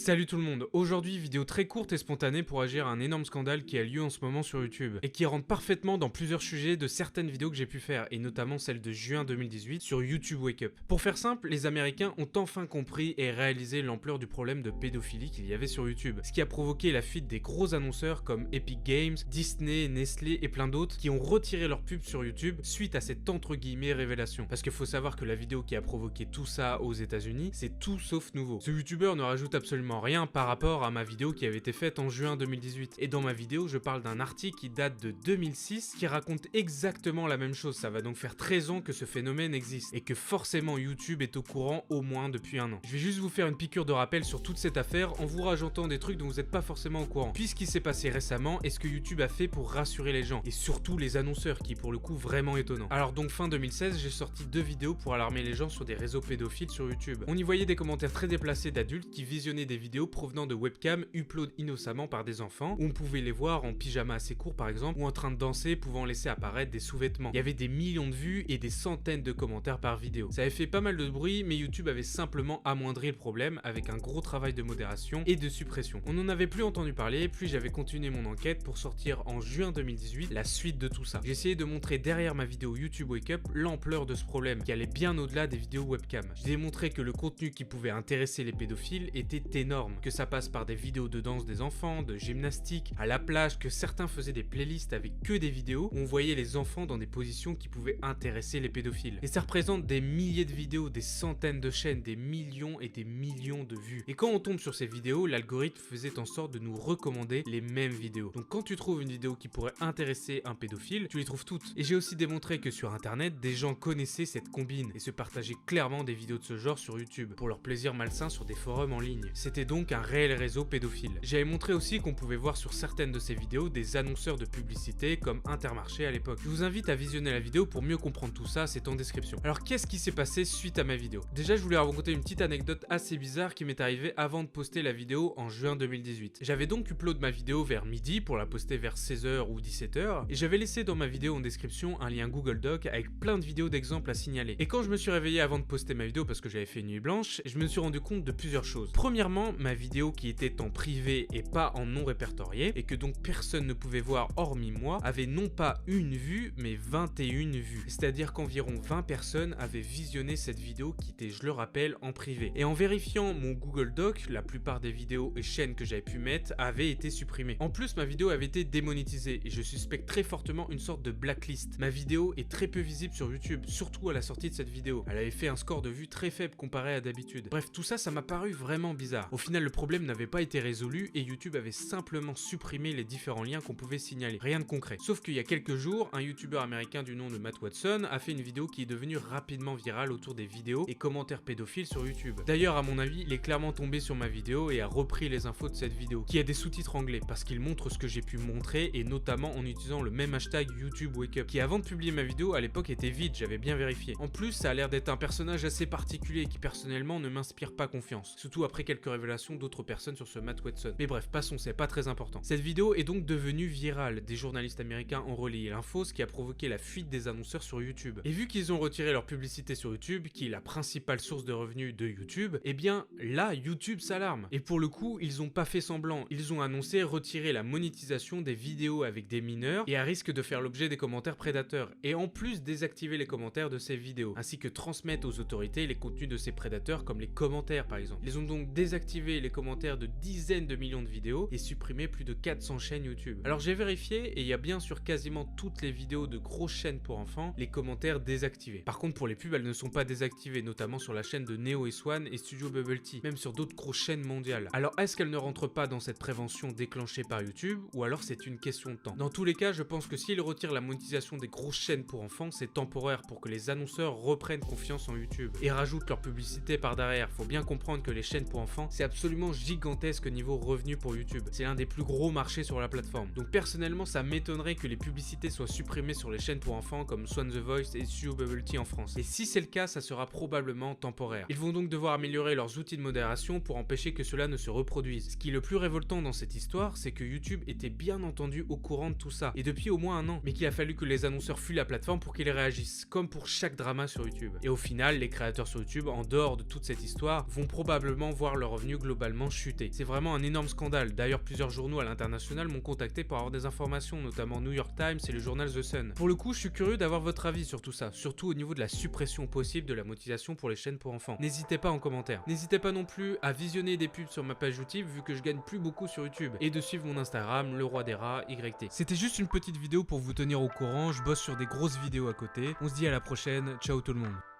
Salut tout le monde, aujourd'hui vidéo très courte et spontanée pour agir à un énorme scandale qui a lieu en ce moment sur YouTube et qui rentre parfaitement dans plusieurs sujets de certaines vidéos que j'ai pu faire et notamment celle de juin 2018 sur YouTube Wake Up. Pour faire simple, les Américains ont enfin compris et réalisé l'ampleur du problème de pédophilie qu'il y avait sur YouTube, ce qui a provoqué la fuite des gros annonceurs comme Epic Games, Disney, Nestlé et plein d'autres qui ont retiré leurs pubs sur YouTube suite à cette entre guillemets révélation. Parce qu'il faut savoir que la vidéo qui a provoqué tout ça aux États-Unis, c'est tout sauf nouveau. Ce YouTuber ne rajoute absolument rien par rapport à ma vidéo qui avait été faite en juin 2018. Et dans ma vidéo, je parle d'un article qui date de 2006 qui raconte exactement la même chose. Ça va donc faire 13 ans que ce phénomène existe et que forcément YouTube est au courant au moins depuis un an. Je vais juste vous faire une piqûre de rappel sur toute cette affaire en vous rajoutant des trucs dont vous n'êtes pas forcément au courant. Puis ce qui s'est passé récemment et ce que YouTube a fait pour rassurer les gens et surtout les annonceurs qui pour le coup vraiment étonnant. Alors donc fin 2016, j'ai sorti 2 vidéos pour alarmer les gens sur des réseaux pédophiles sur YouTube. On y voyait des commentaires très déplacés d'adultes qui visionnaient des vidéos provenant de webcams upload innocemment par des enfants, où on pouvait les voir en pyjama assez court par exemple, ou en train de danser pouvant laisser apparaître des sous-vêtements. Il y avait des millions de vues et des centaines de commentaires par vidéo. Ça avait fait pas mal de bruit, mais YouTube avait simplement amoindri le problème avec un gros travail de modération et de suppression. On n'en avait plus entendu parler, puis j'avais continué mon enquête pour sortir en juin 2018 la suite de tout ça. J'ai essayé de montrer derrière ma vidéo YouTube Wake Up l'ampleur de ce problème qui allait bien au-delà des vidéos webcam. J'ai démontré que le contenu qui pouvait intéresser les pédophiles était énorme énorme, que ça passe par des vidéos de danse des enfants, de gymnastique, à la plage, que certains faisaient des playlists avec que des vidéos où on voyait les enfants dans des positions qui pouvaient intéresser les pédophiles. Et ça représente des milliers de vidéos, des centaines de chaînes, des millions et des millions de vues. Et quand on tombe sur ces vidéos, l'algorithme faisait en sorte de nous recommander les mêmes vidéos. Donc quand tu trouves une vidéo qui pourrait intéresser un pédophile, tu les trouves toutes. Et j'ai aussi démontré que sur internet, des gens connaissaient cette combine et se partageaient clairement des vidéos de ce genre sur YouTube, pour leur plaisir malsain sur des forums en ligne. C'était donc un réel réseau pédophile. J'avais montré aussi qu'on pouvait voir sur certaines de ces vidéos des annonceurs de publicité comme Intermarché à l'époque. Je vous invite à visionner la vidéo pour mieux comprendre tout ça, c'est en description. Alors qu'est-ce qui s'est passé suite à ma vidéo? Déjà je voulais raconter une petite anecdote assez bizarre qui m'est arrivée avant de poster la vidéo en juin 2018. J'avais donc upload ma vidéo vers midi pour la poster vers 16h ou 17h et j'avais laissé dans ma vidéo en description un lien Google Doc avec plein de vidéos d'exemples à signaler. Et quand je me suis réveillé avant de poster ma vidéo parce que j'avais fait une nuit blanche, je me suis rendu compte de plusieurs choses. Premièrement, ma vidéo qui était en privé et pas en non répertorié et que donc personne ne pouvait voir hormis moi avait non pas une vue mais 21 vues. C'est-à-dire qu'environ 20 personnes avaient visionné cette vidéo qui était, je le rappelle, en privé. Et en vérifiant mon Google Doc, la plupart des vidéos et chaînes que j'avais pu mettre avaient été supprimées. En plus, ma vidéo avait été démonétisée et je suspecte très fortement une sorte de blacklist. Ma vidéo est très peu visible sur YouTube, surtout à la sortie de cette vidéo. Elle avait fait un score de vues très faible comparé à d'habitude. Bref, tout ça, ça m'a paru vraiment bizarre. Au final, le problème n'avait pas été résolu et YouTube avait simplement supprimé les différents liens qu'on pouvait signaler. Rien de concret. Sauf qu'il y a quelques jours, un YouTuber américain du nom de Matt Watson a fait une vidéo qui est devenue rapidement virale autour des vidéos et commentaires pédophiles sur YouTube. D'ailleurs, à mon avis, il est clairement tombé sur ma vidéo et a repris les infos de cette vidéo, qui a des sous-titres anglais, parce qu'il montre ce que j'ai pu montrer et notamment en utilisant le même hashtag YouTube Wake Up, qui avant de publier ma vidéo à l'époque était vide, j'avais bien vérifié. En plus, ça a l'air d'être un personnage assez particulier qui personnellement ne m'inspire pas confiance, surtout après quelques révélations d'autres personnes sur ce Matt Watson. Mais bref, passons, c'est pas très important. Cette vidéo est donc devenue virale, des journalistes américains ont relayé l'info, ce qui a provoqué la fuite des annonceurs sur YouTube. Et vu qu'ils ont retiré leur publicité sur YouTube, qui est la principale source de revenus de YouTube, eh bien là, YouTube s'alarme. Et pour le coup, ils ont pas fait semblant, ils ont annoncé retirer la monétisation des vidéos avec des mineurs et à risque de faire l'objet des commentaires prédateurs. Et en plus, désactiver les commentaires de ces vidéos, ainsi que transmettre aux autorités les contenus de ces prédateurs comme les commentaires par exemple. Ils ont donc désactivé les commentaires de dizaines de millions de vidéos et supprimé plus de 400 chaînes YouTube. Alors j'ai vérifié et il y a bien sur quasiment toutes les vidéos de grosses chaînes pour enfants les commentaires désactivés. Par contre pour les pubs elles ne sont pas désactivées, notamment sur la chaîne de Neo et Swan et Studio Bubble Tea, même sur d'autres grosses chaînes mondiales. Alors est-ce qu'elles ne rentrent pas dans cette prévention déclenchée par YouTube ou alors c'est une question de temps? Dans tous les cas, je pense que s'ils retirent la monétisation des grosses chaînes pour enfants, c'est temporaire pour que les annonceurs reprennent confiance en YouTube et rajoutent leur publicité par derrière. Faut bien comprendre que les chaînes pour enfants, c'est absolument gigantesque niveau revenus pour YouTube. C'est l'un des plus gros marchés sur la plateforme. Donc personnellement, ça m'étonnerait que les publicités soient supprimées sur les chaînes pour enfants comme Swan The Voice et Studio Bubble Tea en France. Et si c'est le cas, ça sera probablement temporaire. Ils vont donc devoir améliorer leurs outils de modération pour empêcher que cela ne se reproduise. Ce qui est le plus révoltant dans cette histoire, c'est que YouTube était bien entendu au courant de tout ça, et depuis au moins un an, mais qu'il a fallu que les annonceurs fuient la plateforme pour qu'ils réagissent, comme pour chaque drama sur YouTube. Et au final, les créateurs sur YouTube, en dehors de toute cette histoire, vont probablement voir leurs revenus globalement chuter. C'est vraiment un énorme scandale. D'ailleurs, plusieurs journaux à l'international m'ont contacté pour avoir des informations, notamment New York Times et le journal The Sun. Pour le coup, je suis curieux d'avoir votre avis sur tout ça, surtout au niveau de la suppression possible de la monétisation pour les chaînes pour enfants. N'hésitez pas en commentaire. N'hésitez pas non plus à visionner des pubs sur ma page YouTube, vu que je gagne plus beaucoup sur YouTube, et de suivre mon Instagram, le roi des rats, YT. C'était juste une petite vidéo pour vous tenir au courant, je bosse sur des grosses vidéos à côté. On se dit à la prochaine, ciao tout le monde.